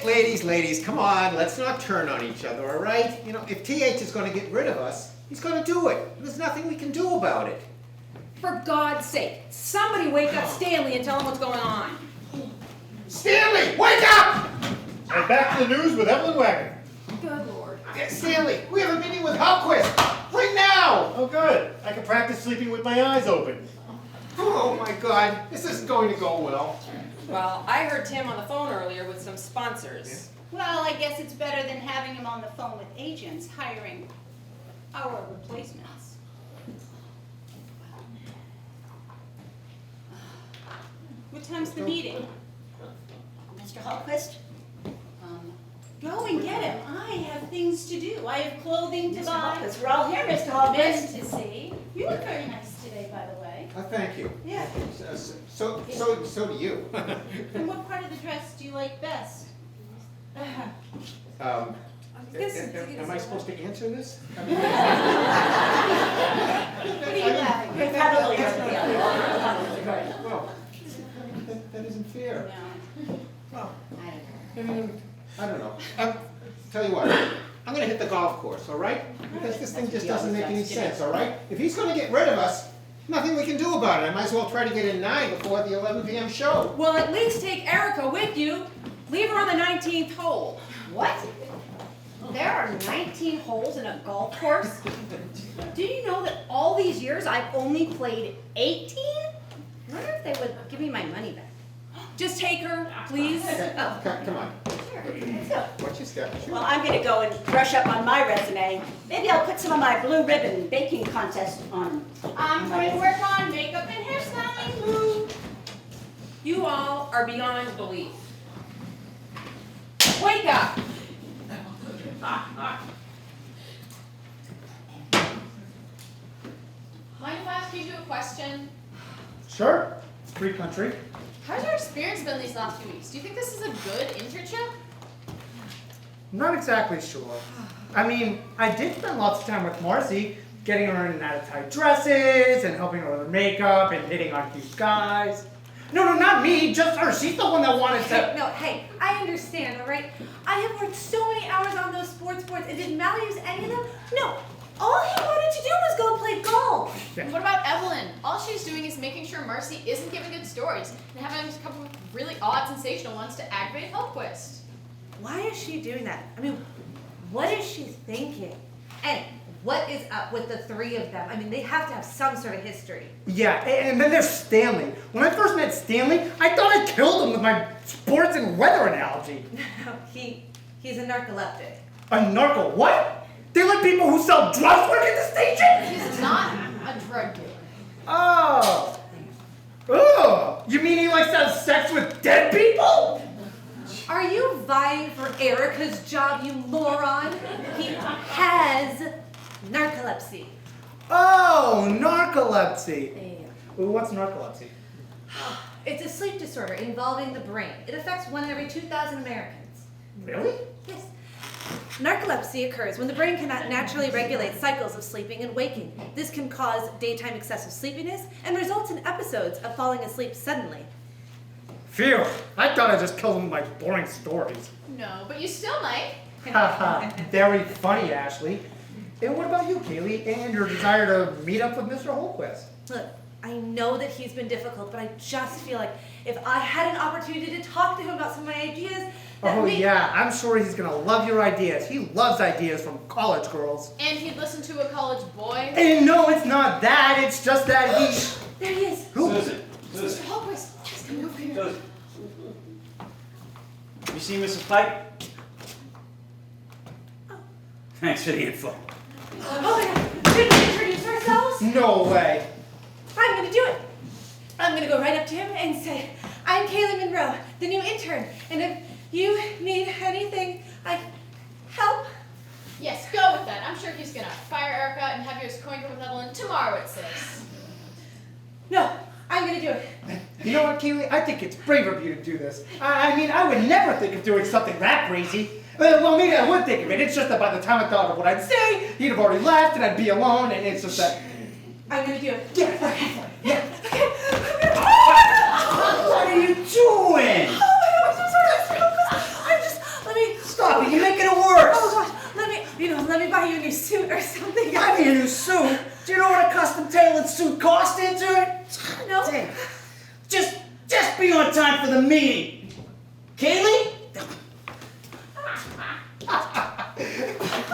Ladies, come on, let's not turn on each other, all right? You know, if TH is gonna get rid of us, he's gonna do it. There's nothing we can do about it. For God's sake, somebody wake up Stanley and tell him what's going on. Stanley, wake up! And back to the news with Evelyn Wagner. Good Lord. Stanley, we have a meeting with Holquist. Right now! Oh good, I can practice sleeping with my eyes open. Oh my God, this isn't going to go well. Well, I heard Tim on the phone earlier with some sponsors. Well, I guess it's better than having him on the phone with agents hiring our replacements. What time's the meeting? Mr. Holquist? Go and get him. I have things to do. I have clothing to Mr. buy. Holquist, we're all here, Mr. Holquist. Nice to see. You look very nice today, by the way. Thank you. Yeah. So do you. And what part of the dress do you like best? Am I supposed to answer this? What are you laughing You're at? probably right. Well, that isn't fair. No. Well, I don't know. Tell you what, I'm gonna hit the golf course, all right? Because this thing just doesn't make any sense, all right? If he's gonna get rid of us, nothing we can do about it. I might as well try to get in 9 before the 11 p.m. show. Well, at least take Erica with you. Leave her on the 19th hole. What? There are 19 holes in a golf course? Do you know that all these years I've only played 18? I wonder if they would give me my money back. Just take her, please. Come on. Let's go. Watch your step. Well, I'm gonna go and brush up on my resume. Maybe I'll put some of my blue ribbon baking contest on. I'm going to work on makeup and hairstyling. Woo. You all are beyond belief. Wake up! Mind if I ask you a question? Sure, it's free country. How's your experience been these last few weeks? Do you think this is a good internship? Not exactly sure. I mean, I did spend lots of time with Marcy, getting her in and out of tight dresses, and helping her with her makeup, and hitting on cute guys. No, not me, just her. She's the one that wanted to... Hey, I understand, all right? I have worked so many hours on those sports boards, and did Mal use any of them? No, all he wanted to do was go play golf. And what about Evelyn? All she's doing is making sure Marcy isn't giving good stories and having a couple of really odd, sensational ones to aggravate Holquist. Why is she doing that? I mean, what is she thinking? And What is up with the three of them? I mean, they have to have some sort of history. Yeah, and then there's Stanley. When I first met Stanley, I thought I killed him with my sports and weather analogy. He's a narcoleptic. A narco what? They let people who sell drugs work at the station? He's not a drug dealer. Oh. Ugh. You mean he likes to have sex with dead people? Are you vying for Erica's job, you moron? He has narcolepsy. Oh, narcolepsy. What's narcolepsy? It's a sleep disorder involving the brain. It affects 1 in every 2,000 Americans. Really? Yes. Narcolepsy occurs when the brain cannot naturally regulate cycles of sleeping and waking. This can cause daytime excessive sleepiness and results in episodes of falling asleep suddenly. Phew, I thought I just killed him with my boring stories. No, but you still might. Haha, very funny, Ashley. And what about you, Kaylee, and your desire to meet up with Mr. Holquist? Look, I know that he's been difficult, but I just feel like if I had an opportunity to talk to him about some of my ideas, Yeah, I'm sure he's gonna love your ideas. He loves ideas from college girls. And he'd listen to a college boy. And no, it's not that. It's just that he... There he is. Who? Susan. Mr. Hallquist, he's coming over here. Susan. You see Mrs. Pike? Thanks for the info. Oh my God, should we introduce ourselves? No way. I'm gonna do it. I'm gonna go right up to him and say, I'm Kaylee Monroe, the new intern, and if you need anything, help. Yes, go with that. I'm sure he's gonna fire Erica and have you as coin with Evelyn tomorrow at 6. No, I'm gonna do it. You know what, Kaylee? I think it's brave of you to do this. I mean, I would never think of doing something that crazy. Well, maybe I would think of it. It's just that by the time I thought of what I'd say, he'd have already left and I'd be alone, and it's just that... I'm gonna do it. Yeah, okay. Yeah. What are you doing? Oh my God, I'm so sorry. Let me... Stop it, you're making it worse. Oh gosh, let me buy you a new suit or something. Buy me a new suit? Do you know what a custom tailored suit costs, intern? No. Damn. Just be on time for the meeting. Kaylee?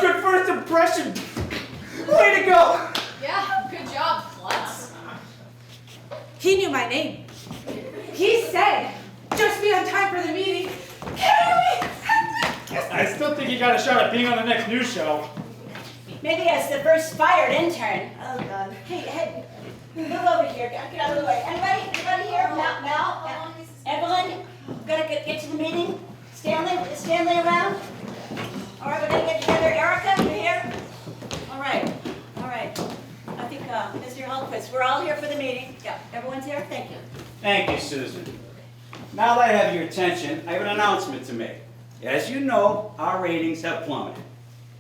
Good first impression. Way to go. Yeah, good job, klutz. He knew my name. He said, just be on time for the meeting. I still think you got a shot at being on the next news show. Maybe as the first fired intern. Oh, God. Hey, move over here. Get out of the way. Anybody here? Mel? Evelyn? Gotta get to the meeting? Stanley around? All right, we're gonna get together. Erica, you here? All right. I think, Mr. Hallquist, we're all here for the meeting. Yeah, everyone's here? Thank you. Thank you, Susan. Now that I have your attention, I have an announcement to make. As you know, our ratings have plummeted.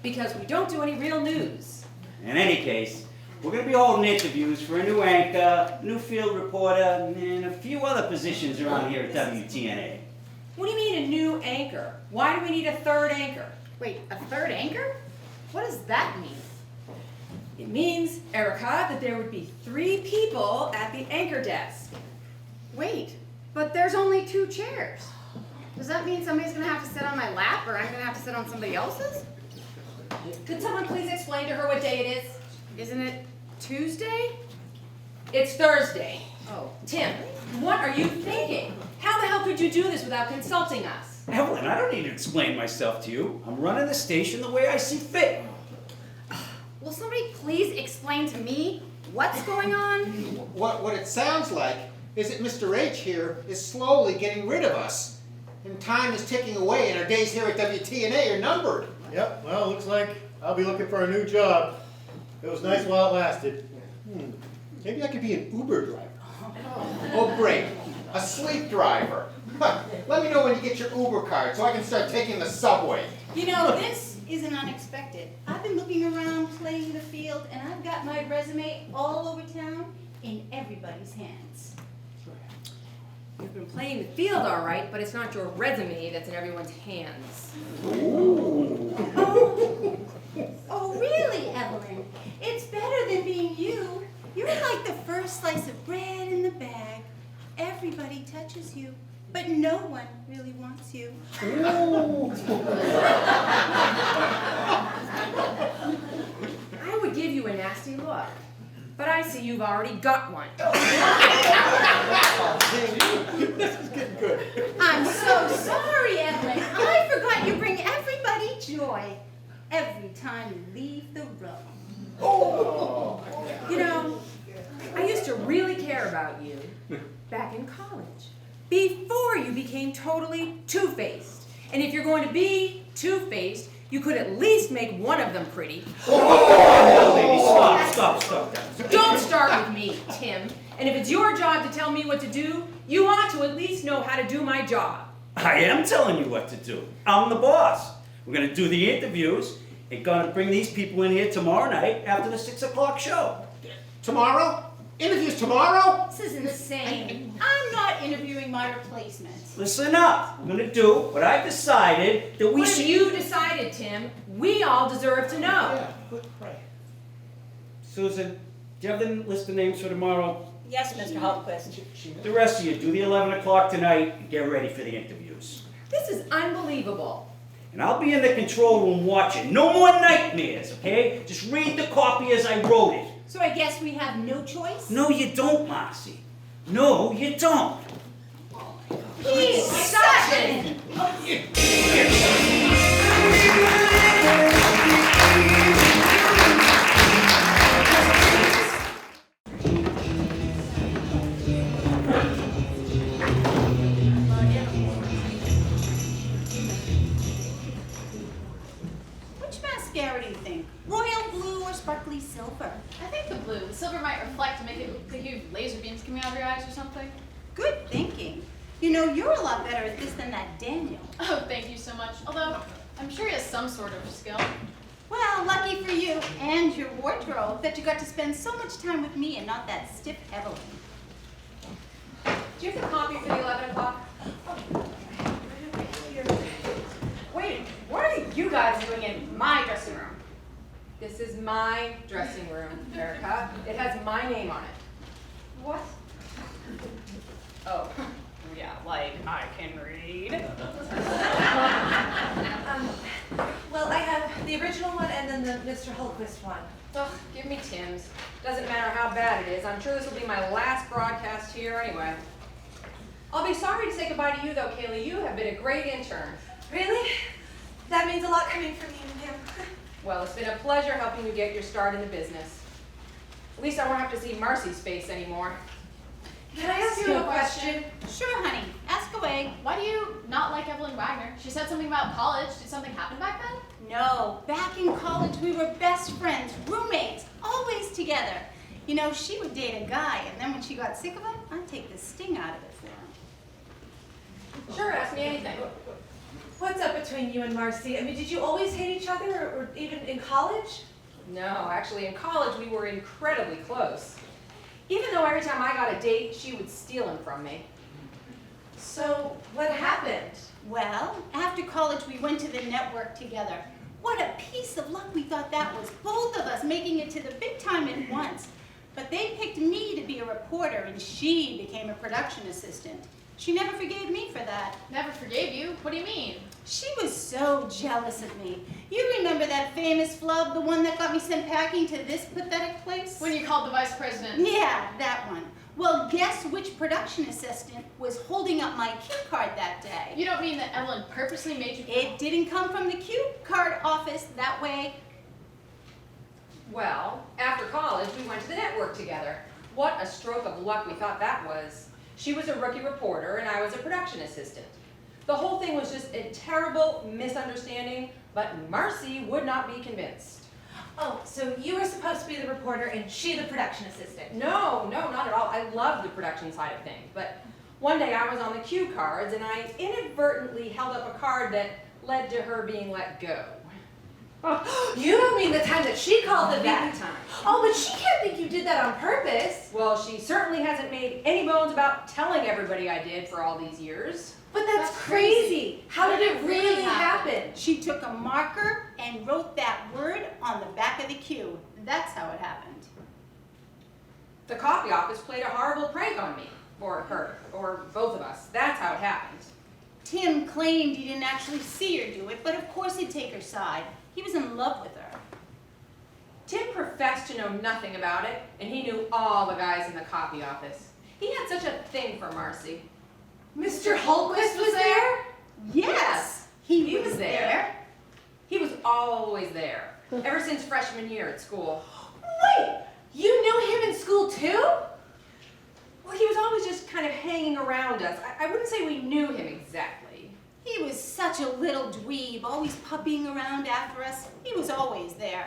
Because we don't do any real news. In any case, we're going to be holding interviews for a new anchor, new field reporter, and a few other positions around here at WTNA. What do you mean a new anchor? Why do we need a third anchor? Wait, a third anchor? What does that mean? It means, Erica, that there would be 3 people at the anchor desk. Wait, but there's only 2 chairs. Does that mean somebody's gonna have to sit on my lap or I'm gonna have to sit on somebody else's? Could someone please explain to her what day it is? Isn't it Tuesday? It's Thursday. Oh. Tim, what are you thinking? How the hell could you do this without consulting us? Evelyn, I don't need to explain myself to you. I'm running the station the way I see fit. Will somebody please explain to me what's going on? What it sounds like is that Mr. H here is slowly getting rid of us. And time is ticking away and our days here at WTNA are numbered. Yep, well, looks like I'll be looking for a new job. It was nice while it lasted. Maybe I could be an Uber driver. Oh great, a sleep driver. Let me know when you get your Uber card so I can start taking the subway. You know, this isn't unexpected. I've been looking around playing the field, and I've got my resume all over town in everybody's hands. You've been playing the field all right, but it's not your resume that's in everyone's hands. Oh, really, Evelyn? It's better than being you. You're like the first slice of bread in the bag. Everybody touches you, but no one really wants you. I would you a nasty look, but I see you've already got one. This is getting good. I'm so sorry, Evelyn. I forgot you bring everybody joy every time you leave the room. You know, I used to really care about you back in college, before you became totally two-faced. And if you're going to be two-faced, you could at least make one of them pretty. Oh, baby, stop. Don't start with me, Tim. And if it's your job to tell me what to do, you ought to at least know how to do my job. I am telling you what to do. I'm the boss. We're going to do the interviews and going to bring these people in here tomorrow night after the 6 o'clock show. Tomorrow? Interviews tomorrow? This is insane. I'm not interviewing my replacement. Listen up. We're going to do what I've decided that we What should... have you decided, Tim? We all deserve to know. Right. Susan, do you have the list of names for tomorrow? Yes, Mr. Hultquist. The rest of you, do the 11 o'clock tonight and get ready for the interviews. This is unbelievable. And I'll be in the control room watching. No more nightmares, okay? Just read the copy as I wrote it. So I guess we have no choice? No, you don't, Marcy. No, you don't. He's such an... Which mascara do you think? Royal blue or sparkly silver? I think the blue. The silver might reflect to make it look like you have laser beams coming out of your eyes or something. Good thinking. You know, you're a lot better at this than that Daniel. Oh, thank you so much. Although, I'm sure he has some sort of skill. Well, lucky for you and your wardrobe that you got to spend so much time with me and not that stiff Evelyn. Do you have the copy for the 11 o'clock? Wait, what are you guys doing in my dressing room? This is my dressing room, Erica. It has my name on it. What? Oh, yeah, like I can read. Well, I have the original one and then the Mr. Hultquist one. Ugh, give me Tim's. Doesn't matter how bad it is. I'm sure this will be my last broadcast here anyway. I'll be sorry to say goodbye to you though, Kaylee. You have been a great intern. Really? That means a lot coming from you and him. Well, it's been a pleasure helping you get your start in the business. At least I won't have to see Marcy's face anymore. Can I ask you a question? Sure, honey. Ask away. Why do you not like Evelyn Wagner? She said something about college. Did something happen back then? No, back in college we were best friends, roommates, always together. You know, she would date a guy, and then when she got sick of him, I'd take the sting out of it for him. Sure, ask me anything. What's up between you and Marcy? I mean, did you always hate each other, or even in college? No, actually in college we were incredibly close. Even though every time I got a date, she would steal him from me. So, what happened? Well, after college we went to the network together. What a piece of luck we thought that was, both of us making it to the big time at once. But they picked me to be a reporter, and she became a production assistant. She never forgave me for that. Never forgave you? What do you mean? She was so jealous of me. You remember that famous flub, the one that got me sent packing to this pathetic place? When you called the vice president. Yeah, that one. Well, guess which production assistant was holding up my cue card that day? You don't mean that Evelyn purposely made you... It didn't come from the cue card office that way. Well, after college, we went to the network together. What a stroke of luck we thought that was. She was a rookie reporter and I was a production assistant. The whole thing was just a terrible misunderstanding, but Marcy would not be convinced. Oh, so you were supposed to be the reporter and she the production assistant. No, not at all. I loved the production side of things, but one day I was on the cue cards and I inadvertently held up a card that led to her being let go. You don't mean the time that she called the That VP? time. Oh, but she can't think you did that on purpose. Well, she certainly hasn't made any bones about telling everybody I did for all these years. But that's crazy. How did it really happen? She took a marker and wrote that word on the back of the cue. That's how it happened. The copy office played a horrible prank on me, or her, or both of us. That's how it happened. Tim claimed he didn't actually see her do it, but of course he'd take her side. He was in love with her. Tim professed to know nothing about it, and he knew all the guys in the copy office. He had such a thing for Marcy. Mr. Hultquist was there? Yes, He was there. He was always there, ever since freshman year at school. Wait, you knew him in school too? Well, he was always just kind of hanging around us. I wouldn't say we knew him exactly. He was such a little dweeb, always puppying around after us. He was always there.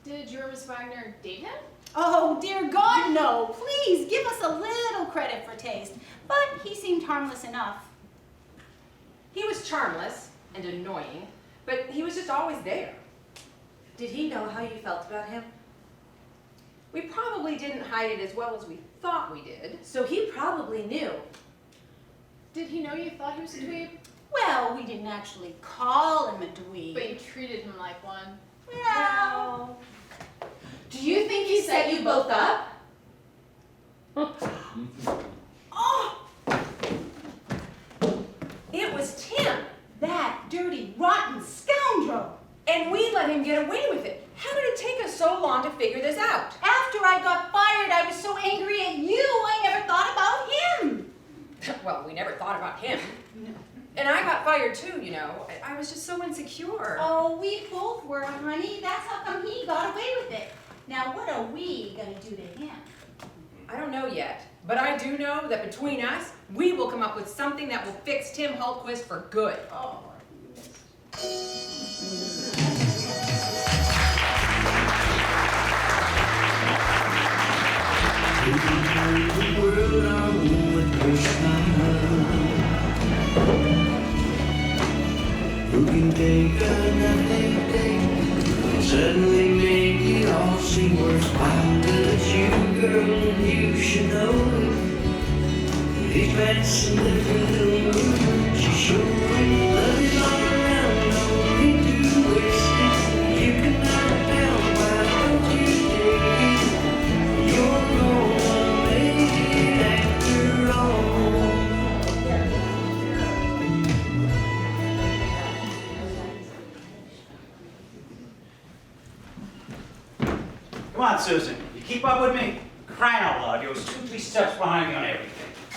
Did your Miss Wagner date him? Oh, dear God, no. Please, give us a little credit for taste. But he seemed harmless enough. He was charmless and annoying, but he was just always there. Did he know how you felt about him? We probably didn't hide it as well as we thought we did. So he probably knew. Did he know you thought he was a dweeb? Well, we didn't actually call him a dweeb. But you treated him like one. Well, Do you think he set you both up? oh, It was Tim, that dirty, rotten scoundrel. and we let him get away with it. How did it take us so long to figure this out? After I got fired, I was so angry at you, I never thought about him. Well, we never thought about him. And I got fired too, you know. I was just so insecure. Oh, we both were, honey. That's how come he got away with it. Now, what are we gonna do to him? I don't know yet, but I do know that between us, we will come up with something that will fix Tim Hultquist for good. Oh. Who can take another day and suddenly make it all seem worthwhile? But it's you, girl, and you should know these nights and every little movement she's showing. Love is all around, no need to waste it. You can knock it down, why don't you take it? You're gonna make it after all. Come on, Susan. You keep up with me? Crying out loud. You was 2-3 steps behind me on everything.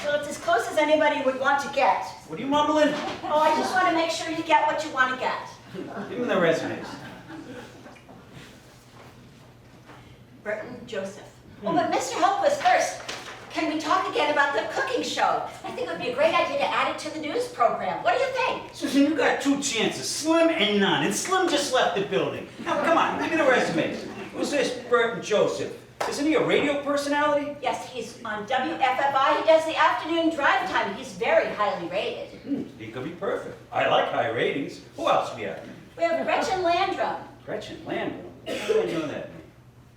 Well, it's as close as anybody would want to get. What are you mumbling? Oh, I just want to make sure you get what you want to get. Give me the resumes. Burton Joseph. Oh, but Mr. Hultquist, first, can we talk again about the cooking show? I think it would be a great idea to add it to the news program. What do you think? Susan, you got 2 chances, Slim and none. And Slim just left the building. Now, come on, give me the resumes. Who's this Burton Joseph? Isn't he a radio personality? Yes, he's on WFFI. He does the afternoon drive time. He's very highly rated. He could be perfect. I like high ratings. Who else we have? We have Gretchen Landrum. Gretchen Landrum. How do I know that name?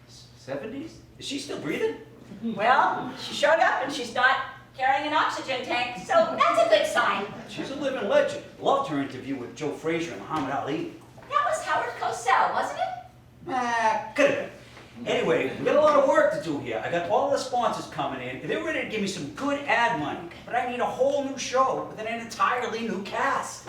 70s? Is she still breathing? Well, she showed up and she's not carrying an oxygen tank, so that's a good sign. She's a living legend. Loved her interview with Joe Frazier and Muhammad Ali. That was Howard Cosell, wasn't it? Could have been. Anyway, we got a lot of work to do here. I got all the sponsors coming in, and they're ready to give me some good ad money. But I need a whole new show with an entirely new cast.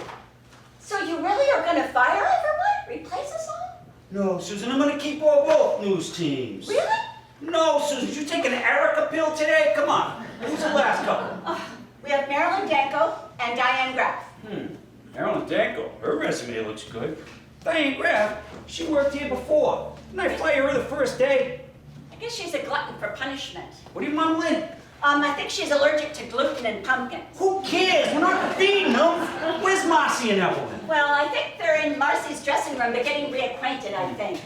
So you really are going to fire everyone? Replace us all? No, Susan, I'm going to keep both news teams. Really? No, Susan, did you take an Erica pill today? Come on. Who's the last couple? We have Marilyn Danko and Diane Graff. Marilyn Danko. Her resume looks good. Diane Graff, she worked here before. Didn't I fire her the first day? I guess she's a glutton for punishment. What are you mumbling? I think she's allergic to gluten and pumpkins. Who cares? We're not feeding them. Where's Marcy and Evelyn? Well, I think they're in Marcy's dressing room. They're getting reacquainted, I think.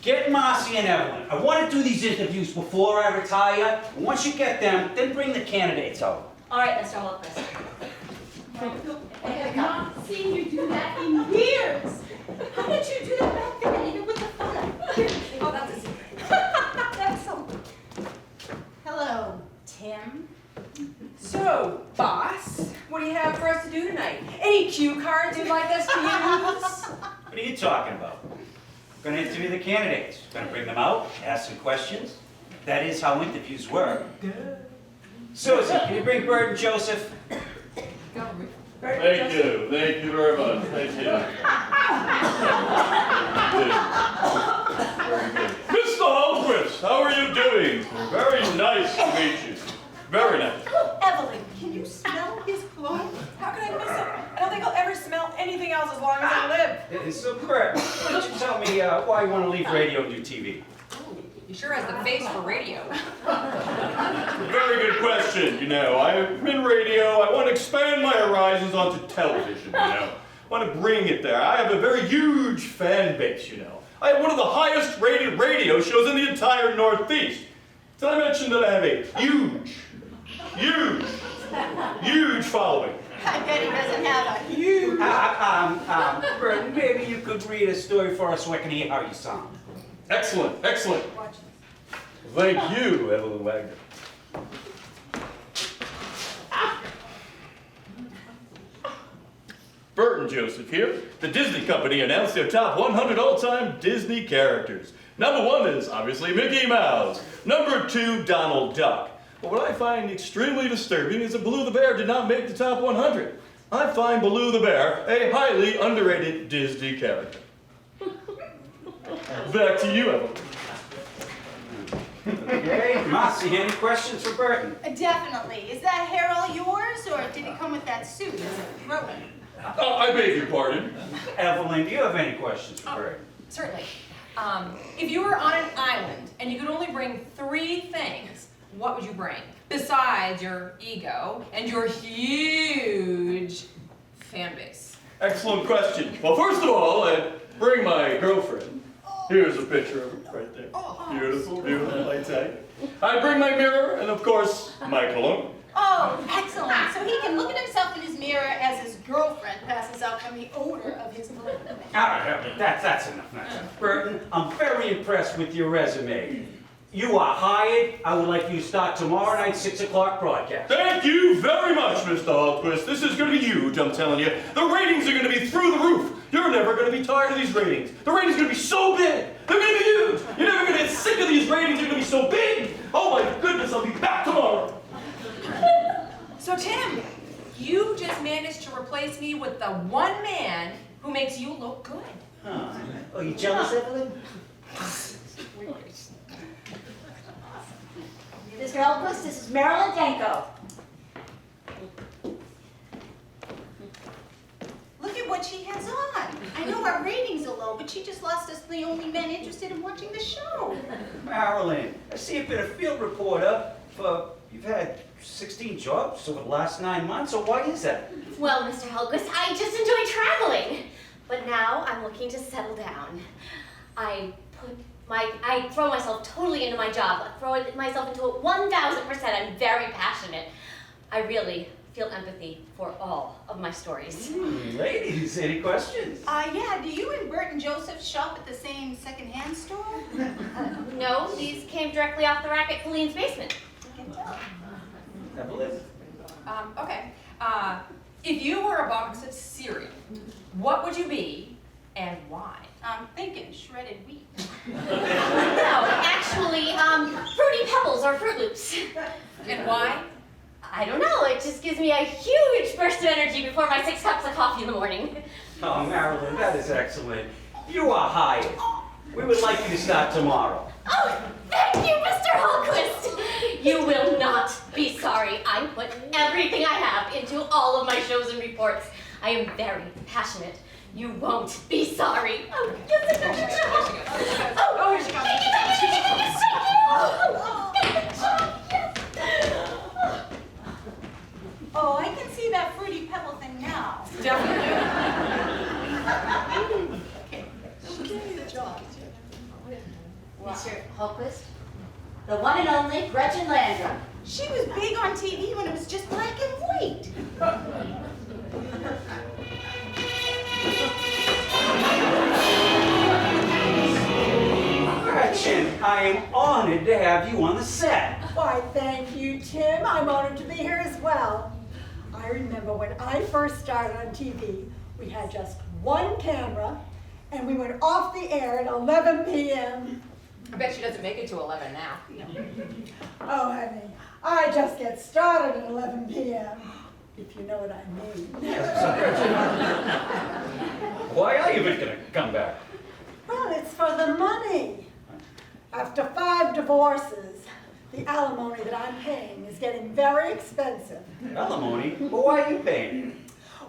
Get Marcy and Evelyn. I want to do these interviews before I retire. And once you get them, then bring the candidates out. All right, Mr. Hultquist. I have not seen you do that in years. How did you do that back then, even with the photo? Oh, that's a secret. That's so. Hello, Tim. So, boss, what do you have for us to do tonight? Any cue cards you'd like us to use? What are you talking about? We're going to interview the candidates. We're going to bring them out, ask some questions. That is how interviews work. Susan, can you bring Bert and Joseph? Thank you very much, thank you. Mr. Holmquist, how are you doing? Very nice to meet you. Very nice. Evelyn, can you smell his cologne? How can I miss it? I don't think I'll ever smell anything else as long as I live. So, Bert, why don't you tell me why you want to leave radio and do TV? He sure has the face for radio. Very good question. You know, I'm in radio. I want to expand my horizons onto television, you know. I want to bring it there. I have a very huge fan base, you know. I have one of the highest rated radio shows in the entire Northeast. Did I mention that I have a huge following? I bet he doesn't have a huge... Bert, maybe you could read a story for us so I can hear how you sound. Excellent, excellent. Thank you, Evelyn Wagner. Bert and Joseph here. The Disney Company announced their top 100 all-time Disney characters. Number 1 is obviously Mickey Mouse. Number 2, Donald Duck. But what I find extremely disturbing is that Baloo the Bear did not make the top 100. I find Baloo the Bear a highly underrated Disney character. Back to you, Evelyn. Okay, Marcy, any questions for Burton? Definitely. Is that hair all yours, or did it come with that suit? Is it throwing? I beg your pardon. Evelyn, do you have any questions for Burton? Certainly. If you were on an island and you could only bring 3 things, what would you bring? Besides your ego and your huge fan base. Excellent question. Well, first of all, I'd bring my girlfriend. Here's a picture of her right there. Beautiful, beautiful, I tell you. I'd bring my mirror and, of course, my cologne. Oh, excellent. So he can look at himself in his mirror as his girlfriend passes out from the odor of his cologne. All right, that's enough. Burton, I'm very impressed with your resume. You are hired. I would like you to start tomorrow night, 6 o'clock broadcast. Thank you very much, Mr. Hallquist. This is going to be huge, I'm telling you. The ratings are going to be through the roof. You're never going to be tired of these ratings. The ratings are going to be so big. They're going to be huge. You're never going to get sick of these ratings. They're going to be so big. Oh my goodness, I'll be back tomorrow. So Tim, you just managed to replace me with the one man who makes you look good. Huh. Oh, you jealous, Evelyn? Mr. Elquist, this is Marilyn Danko. Look at what she has on. I know our ratings are low, but she just lost us the only men interested in watching the show. Marilyn, I see you've been a field reporter you've had 16 jobs over the last 9 months, so why is that? Well, Mr. Hellquist, I just enjoy traveling. But now I'm looking to settle down. I throw myself totally into my job. I throw myself into it 1,000%. I'm very passionate. I really feel empathy for all of my stories. Ladies, any questions? Yeah, do you and Bert and Joseph shop at the same secondhand store? No, these came directly off the rack at Colleen's basement. Evelyn? Okay. If you were a box of cereal, what would you be and why? I'm thinking shredded wheat. No, actually, Fruity Pebbles or Fruit Loops. And why? I don't know, it just gives me a huge burst of energy before my 6 cups of coffee in the morning. Oh, Marilyn, that is excellent. You are hired. We would like you to start tomorrow. Oh, thank you, Mr. Hallquist. You will not be sorry. I put everything I have into all of my shows and reports. I am very passionate. You won't be sorry. Oh, yes, There she goes. oh, here she comes. Oh, I can see that Fruity Pebble thing now. Definitely. Mr. Hallquist, the one and only Gretchen Landrum. She was big on TV when it was just black and white. Gretchen, I am honored to have you on the set. Why, thank you, Tim. I'm honored to be here as well. I remember when I first started on TV, we had just one camera, and we went off the air at 11 p.m. I bet she doesn't make it to 11 now. Oh, honey, I just get started at 11 p.m. if you know what I mean. Why are you making a comeback? Well, it's for the money. After 5 divorces, the alimony that I'm paying is getting very expensive. Alimony? Well, why are you paying?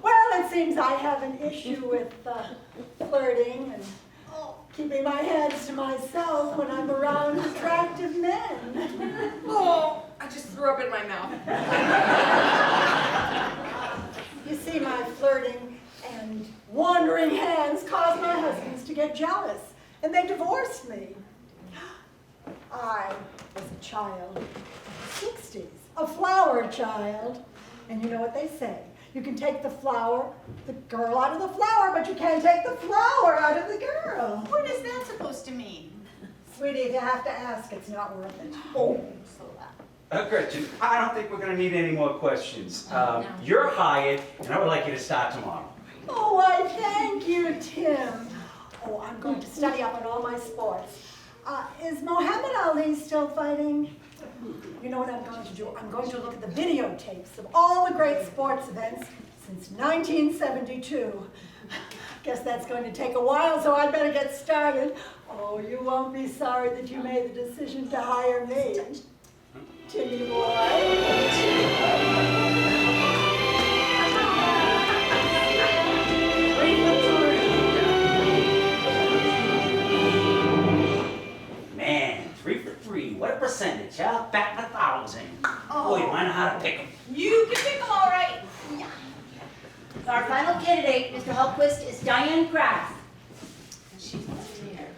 Well, it seems I have an issue with flirting and keeping my hands to myself when I'm around attractive men. Oh, I just threw up in my mouth. You see, my flirting and wandering hands caused my husbands to get jealous, and they divorced me. I was a child, 60s, a flower child, and you know what they say. You can take the girl out of the flower, but you can't take the flower out of the girl. What is that supposed to mean? Sweetie, if you have to ask, it's not worth it. Oh, so that. Gretchen, I don't think we're going to need any more questions. You're hired, and I would like you to start tomorrow. Oh, why, thank you, Tim. Oh, I'm going to study up on all my sports. Is Muhammad Ali still fighting? You know what I'm going to do? I'm going to look at the videotapes of all the great sports events since 1972. Guess that's going to take a while, so I'd better get started. Oh, you won't be sorry that you made the decision to hire me. Timmy boy. What a percentage, huh? Back 1,000. Boy, do I know how to pick them. You can pick them all right. Yeah. Our final candidate, Mr. Hultquist, is Diane Graff. She's here.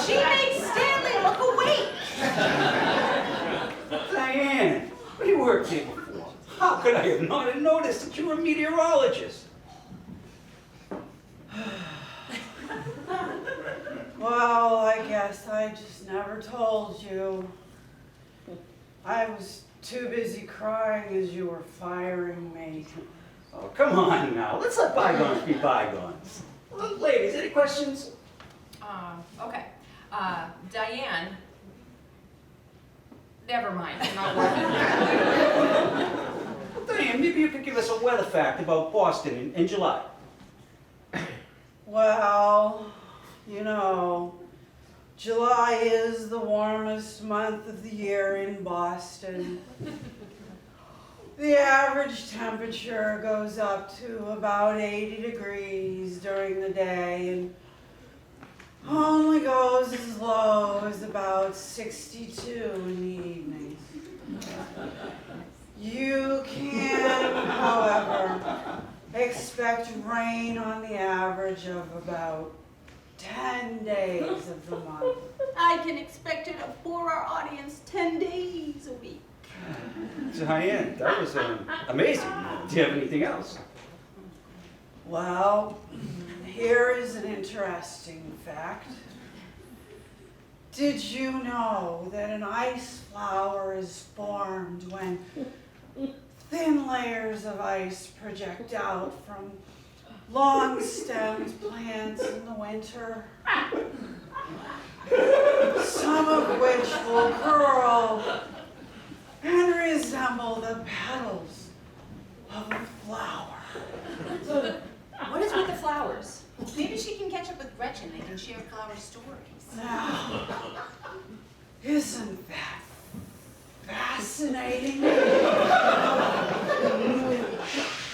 She makes Stanley look awake. Diane, what do you work here before? How could I have not noticed that you were a meteorologist? Well, I guess I just never told you. I was too busy crying as you were firing me. Oh, come on now. Let's let bygones be bygones. Well, ladies, any questions? Okay. Diane. Never mind. I'm not working. Diane, maybe you could give us a weather fact about Boston in July. Well, you know, July is the warmest month of the year in Boston. The average temperature goes up to about 80 degrees during the day and only goes as low as about 62 in the evenings. You can, however, expect rain on the average of about 10 days of the month. I can expect it for our audience 10 days a week. Diane, that was amazing. Do you have anything else? Well, here is an interesting fact. Did you know that an ice flower is formed when thin layers of ice project out from long-stemmed plants in the winter? Some of which will curl and resemble the petals of a flower. What is with the flowers? Maybe she can catch up with Gretchen. They can share flower stories. Now, isn't that fascinating?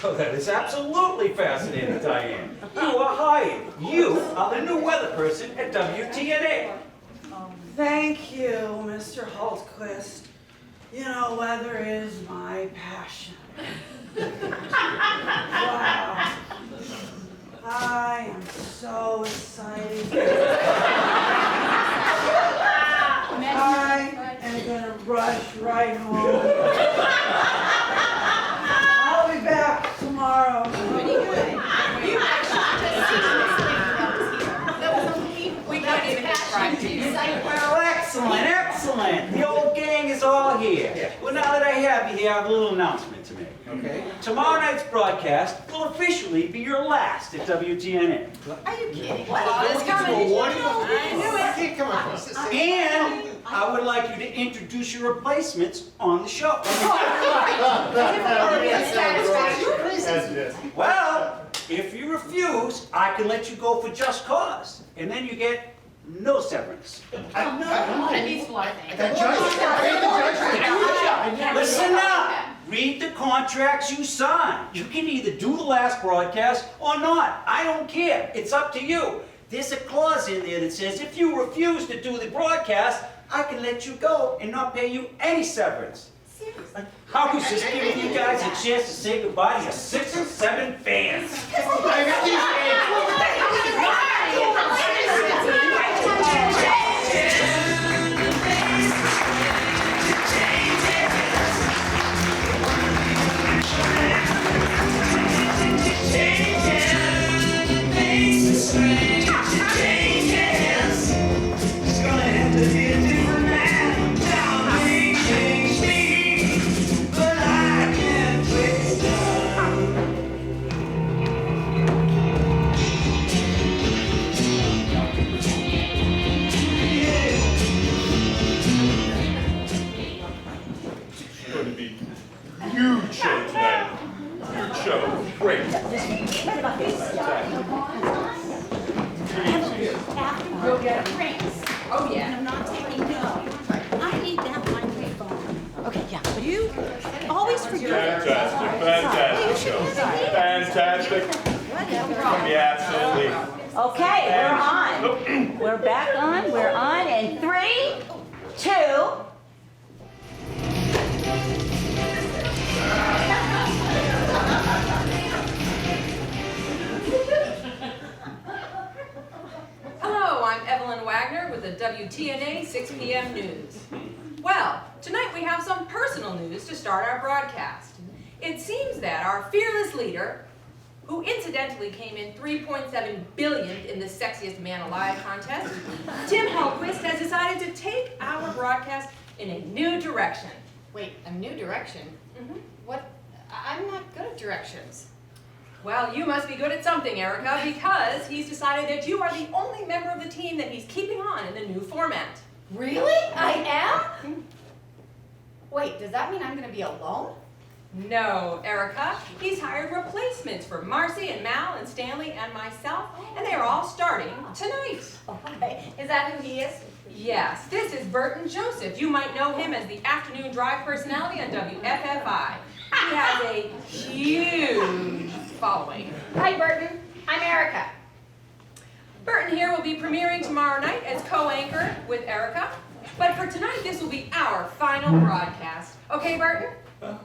Oh, that is absolutely fascinating, Diane. You are hired. You are the new weather person at WTNA. Thank you, Mr. Hultquist. You know, weather is my passion. Wow. I am so excited. I am going to rush right home. I'll be back tomorrow. Pretty good. You actually just seen this thing that was here. That was unbelievable. We can't even describe to you. Well, excellent, excellent. The old gang is all here. Well, now that I have you here, I have a little announcement to make. Okay? Tomorrow night's broadcast will officially be your last at WTNA. Are you kidding? It's coming. I knew it. knew it. Come on. And I would like you to introduce your replacements on the show. Well, if you refuse, I can let you go for just cause, and then you get no severance. That needs a lot of things. Listen up. Read the contracts you sign. You can either do the last broadcast or not. I don't care. It's up to you. There's a clause in there that says if you refuse to do the broadcast, I can let you go and not pay you any severance. Seriously? I was just giving you guys a chance to say goodbye to your 6 or 7 fans. Huge show tonight. Huge show. Great. We'll get a prince. Oh, yeah. I'm not taking no. I need that one phone. Okay, yeah, but you always forget. Fantastic show. Fantastic. Yeah, absolutely. Okay, we're on. We're back on. We're on in 3, 2. Hello, I'm Evelyn Wagner with the WTNA 6 p.m. news. Well, tonight we have some personal news to start our broadcast. It seems that our fearless leader, who incidentally came in 3.7 billionth in the Sexiest Man Alive contest, Tim Hellquist, has decided to take our broadcast in a new direction. Wait, a new direction? What? I'm not good at directions. Well, you must be good at something, Erica, because he's decided that you are the only member of the team that he's keeping on in the new format. Really? I am? Wait, does that mean I'm gonna be alone? No, Erica. He's hired replacements for Marcy and Mal and Stanley and myself, and they are all starting tonight. Okay, is that who he is? Yes, this is Burton Joseph. You might know him as the afternoon drive personality on WFFI. He has a huge following. Hi, Burton. I'm Erica. Burton here will be premiering tomorrow night as co-anchor with Erica. But for tonight, this will be our final broadcast. Okay, Burton? And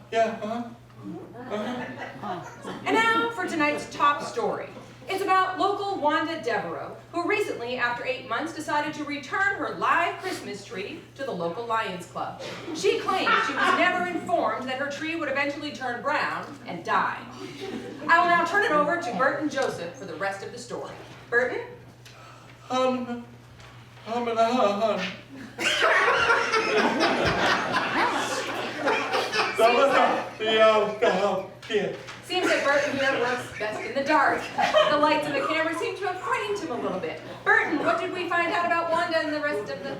now for tonight's top story. It's about local Wanda Devereaux, who recently, after 8 months, decided to return her live Christmas tree to the local Lions Club. She claims she was never informed that her tree would eventually turn brown and die. I will now turn it over to Burton Joseph for the rest of the story. Burton? Seems that Burton here works best in the dark. The lights and the camera seem to have frightened him a little bit. Burton, what did we find out about Wanda and the rest of the...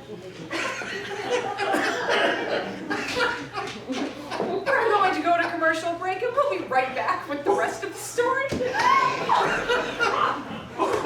We're going to go to commercial break and we'll be right back with the rest of the story. What's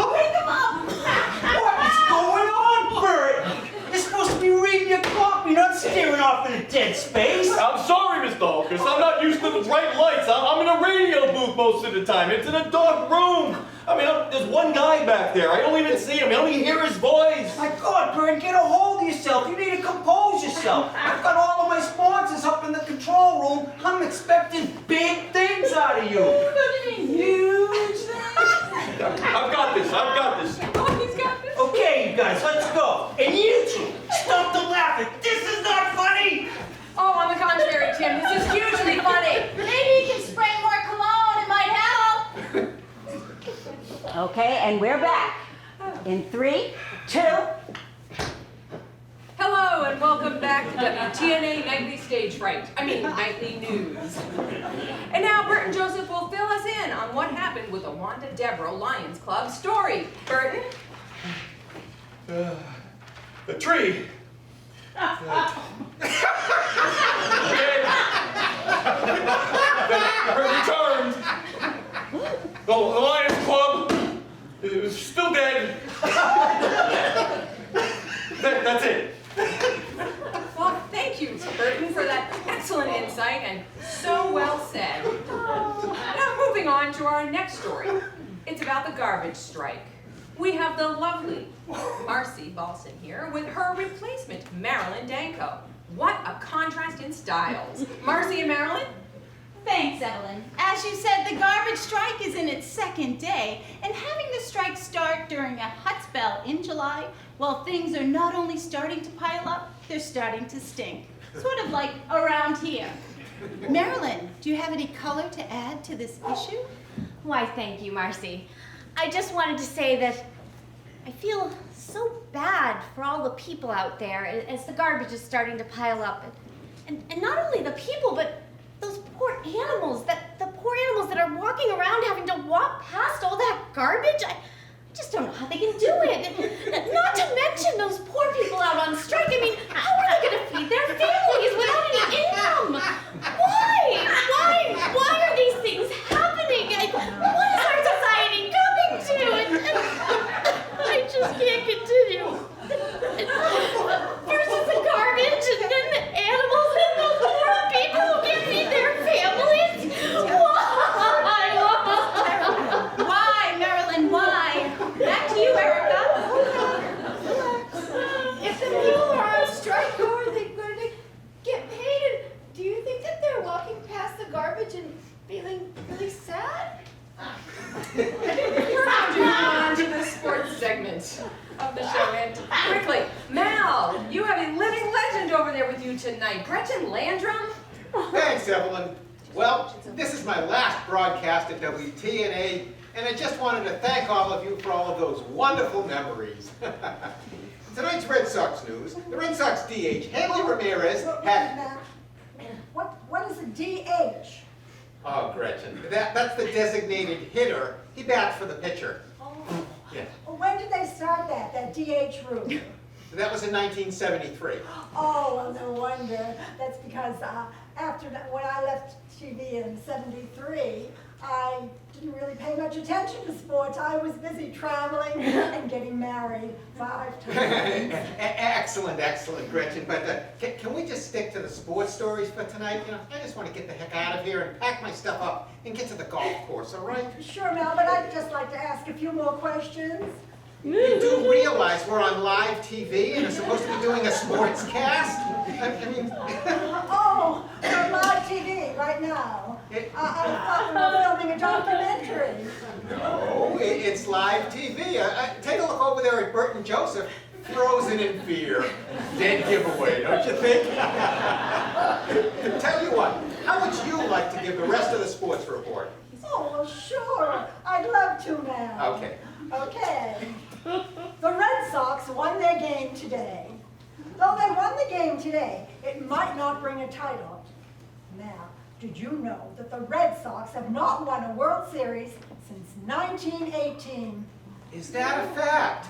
going on, Bert? You're supposed to be reading your copy, not staring off into dead space. I'm sorry, Mr. Hawkins. I'm not used to the bright lights. I'm in a radio booth most of the time. It's in a dark room. I mean, there's one guy back there. I don't even see him. I only hear his voice. My God, Bert, get a hold of yourself. You need to compose yourself. I've got all of my sponsors up in the control room. I'm expecting big things out of you. Huge things. I've got this. Oh, he's got this. Okay, you guys, let's go. And you two, stop the laughing. This is not funny. Oh, on the contrary, Tim, this is hugely funny. Maybe you can spray more cologne. It might help. Okay, and we're back. In 3, 2. Hello, and welcome back to WTNA Nightly Stage Fright. Nightly News. And now Burton Joseph will fill us in on what happened with the Wanda Devereaux Lions Club story. Burton? The tree. That returned. The Lions Club is still dead. That's it. Well, thank you, Burton, for that excellent insight and so well said. Now, moving on to our next story. It's about the garbage strike. We have the lovely Marcy Balson here with her replacement, Marilyn Danko. What a contrast in styles. Marcy and Marilyn? Thanks, Evelyn. As you said, the garbage strike is in its second day, and having the strike start during a hot spell in July, well, things are not only starting to pile up, they're starting to stink. Sort of like around here. Marilyn, do you have any color to add to this issue? Why, thank you, Marcy. I just wanted to say that I feel so bad for all the people out there as the garbage is starting to pile up. And not only the people, but those poor animals, the poor animals that are walking around having to walk past all that garbage. I just don't know how they can do it. Not to mention those poor people out on strike. How are they going to feed their families without any income? Why are these things happening? What is our society coming to? I just can't continue. First it's the garbage, and then the animals, and the poor people who can't feed their families. Why, Marilyn, why? Back to you, Erica. If the people are on strike, how are they going to get paid? And do you think that they're walking past the garbage and feeling really sad? We're moving on to the sports segment of the show. And quickly, Mal, you have a living legend over there with you tonight. Gretchen Landrum? Thanks, Evelyn. Well, this is my last broadcast at WTNA, and I just wanted to thank all of you for all of those wonderful memories. Tonight's Red Sox news. The Red Sox DH, Hanley Ramirez, had... What is a DH? Oh, Gretchen, that's the designated hitter. He bats for the pitcher. Oh. Yeah. When did they start that DH rule? That was in 1973. Oh, well, no wonder. That's because when I left TV in '73, I didn't really pay much attention to sports. I was busy traveling and getting married 5 times. Excellent, Gretchen. But can we just stick to the sports stories for tonight? I just want to get the heck out of here and pack my stuff up and get to the golf course, all right? Sure, Mel, but I'd just like to ask a few more questions. You do realize we're on live TV and are supposed to be doing a sports cast? Oh, we're on live TV right now. I thought we were filming a documentary. No, it's live TV. Take a look over there at Burton Joseph, frozen in fear. Dead giveaway, don't you think? Tell you what, how would you like to give the rest of the sports report? Oh, well, sure. I'd love to, Mel. Okay. Okay. The Red Sox won their game today. Though they won the game today, it might not bring a title. Now, did you know that the Red Sox have not won a World Series since 1918? Is that a fact?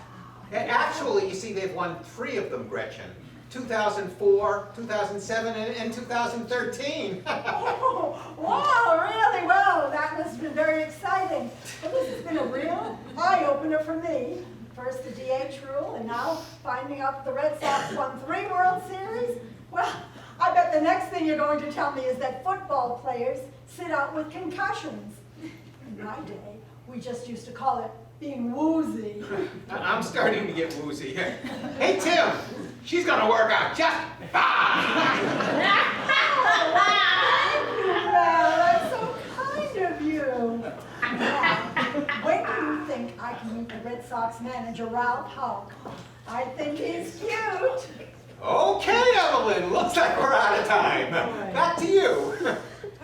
Actually, you see, they've won 3 of them, Gretchen. 2004, 2007, and 2013. Oh, wow, really? Well, that must have been very exciting. Well, this has been a real eye-opener for me. First the DH rule, and now finding out that the Red Sox won 3 World Series. Well, I bet the next thing you're going to tell me is that football players sit out with concussions. In my day, we just used to call it being woozy. I'm starting to get woozy. Hey, Tim, she's gonna work out just fine. Well, that's so kind of you. When do you think I can meet the Red Sox manager, Ralph Houck? I think he's cute. Okay, Evelyn, looks like we're out of time. Back to you.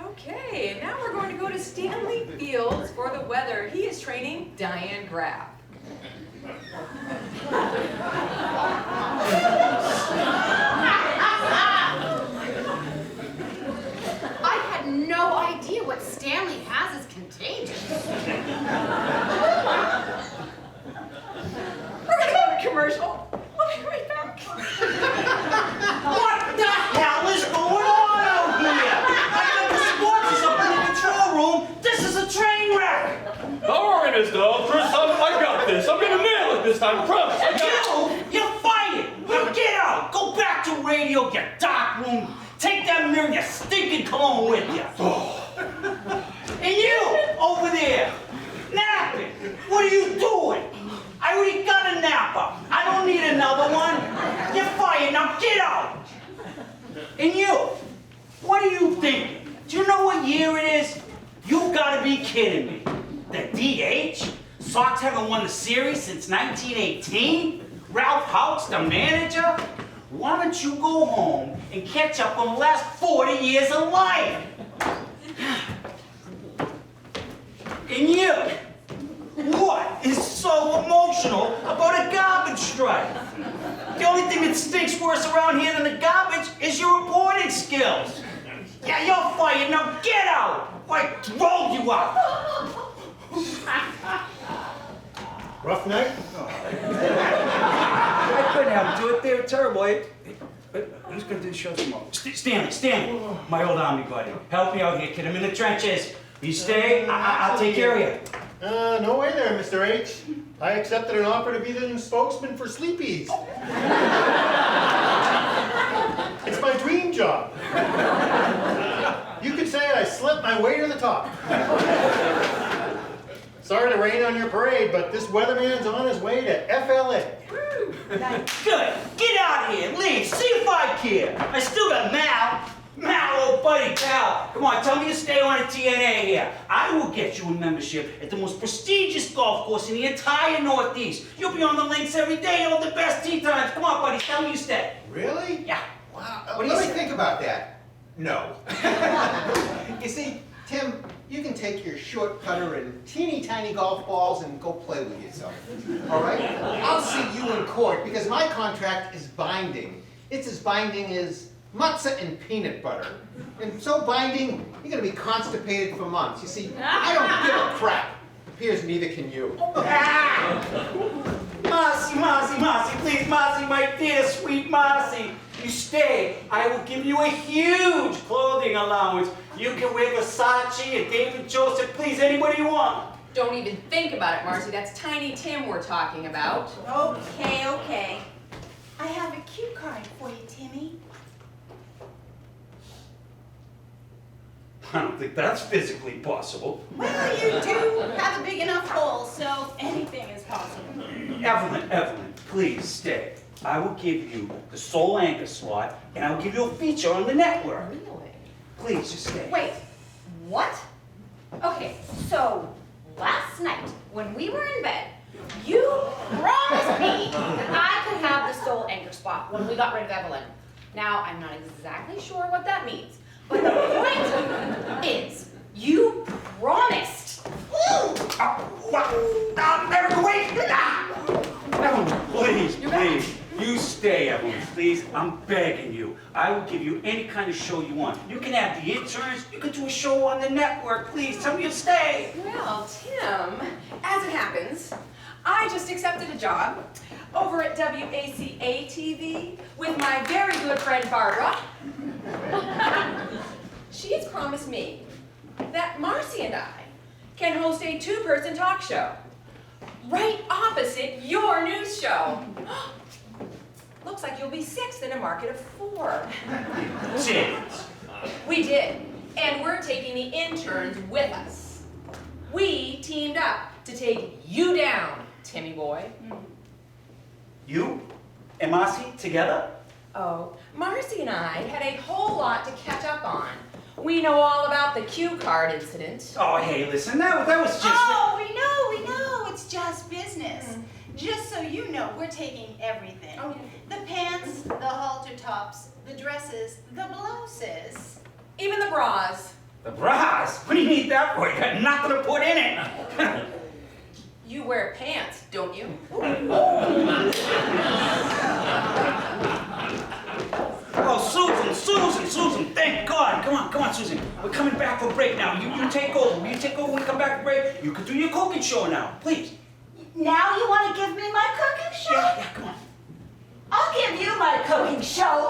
Okay, and now we're going to go to Stanley Fields for the weather. He is training Diane Graff. family has is contagious. We're gonna go to commercial. I'll be right back. What the hell is going on out here? I got the sports up in the control room. This is a train wreck. Don't worry, Mr. Ultras. I got this. I'm gonna nail it this time. Promise. I got it. You're fired. Now get out. Go back to radio, you dark room. Take that mirror and your stinking cologne with you. And you, over there, napping. What are you doing? I already got a napper. I don't need another one. You're fired. Now get out. And you, what are you thinking? Do you know what year it is? You gotta be kidding me. The DH? Sox haven't won the series since 1918? Ralph Houck's the manager? Why don't you go home and catch up on the last 40 years of life? And you, what is so emotional about a garbage strike? The only thing that stinks worse around here than the garbage is your reporting skills. Yeah, you're fired. Now get out! I rolled you out. Rough night? I couldn't help do it. They were terrible. Who's going to do the show tomorrow? Stanley, my old army buddy. Help me out here, kid. I'm in the trenches. You stay, I'll take care of you. No way there, Mr. H. I accepted an offer to be the new spokesman for Sleepy's. It's my dream job. You could say I slept my way to the top. Sorry to rain on your parade, but this weatherman's on his way to FLA. Good. Get out of here. Leave. See if I care. I still got Mal. Mal, old buddy, pal. Come on, tell me you stay on at TNA here. I will get you a membership at the most prestigious golf course in the entire Northeast. You'll be on the links every day, all the best tee times. Come on, buddy, tell me you stay. Really? Yeah. Wow. What do you Let me say? think about that. No. You see, Tim, you can take your short putter and teeny tiny golf balls and go play with yourself. All right? I'll see you in court because my contract is binding. It's as binding as matzah and peanut butter. And so binding, you're going to be constipated for months. You see, I don't give a crap. Appears neither can you. Marcy, please, Marcy, my dear, sweet Marcy. You stay. I will give you a huge clothing allowance. You can wear Versace and David Joseph, please, anybody you want. Don't even think about it, Marcy. That's Tiny Tim we're talking about. Okay. I have a cue card for you, Timmy. I don't think that's physically possible. Well, you do have a big enough hole, so anything is possible. Evelyn, please stay. I will give you the sole anchor slot, and I'll give you a feature on the network. Really? Please, just stay. Wait, what? Okay, so last night when we were in bed, you promised me that I could have the sole anchor spot when we got rid of Evelyn. Now, I'm not exactly sure what that means, but the point is, you promised. Erica, wait! Evelyn, please. You stay, Evelyn, please. I'm begging you. I will give you any kind of show you want. You can have the interns. You can do a show on the network. Please, tell me you'll stay. Well, Tim, as it happens, I just accepted a job over at WACA-TV with my very good friend Barbara. She's promised me that Marcy and I can host a two-person talk show right opposite your news show. Looks like you'll be sixth in a market of 4. We did, and we're taking the interns with us. We teamed up to take you down, Timmy boy. You and Marcy together? Oh, Marcy and I had a whole lot to catch up on. We know all about the cue card incident. Oh, hey, listen, that was just... Oh, we know. It's just business. Just so you know, we're taking everything. Oh, The pants, the halter tops, the dresses, the blouses. even the bras. The bras? What do you need that for? You got nothing to put in it. You wear pants, don't you? Oh, Susan, thank God. Come on, sponsors in. We're coming back for break now. You take over. Will you take over when we come back for break? You can do your cooking show now, please. Now you want to give me my cooking show? Yeah, come on. I'll give you my cooking show.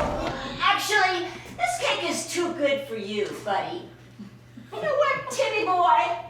Actually, this cake is too good for you, buddy. You know what, Timmy boy?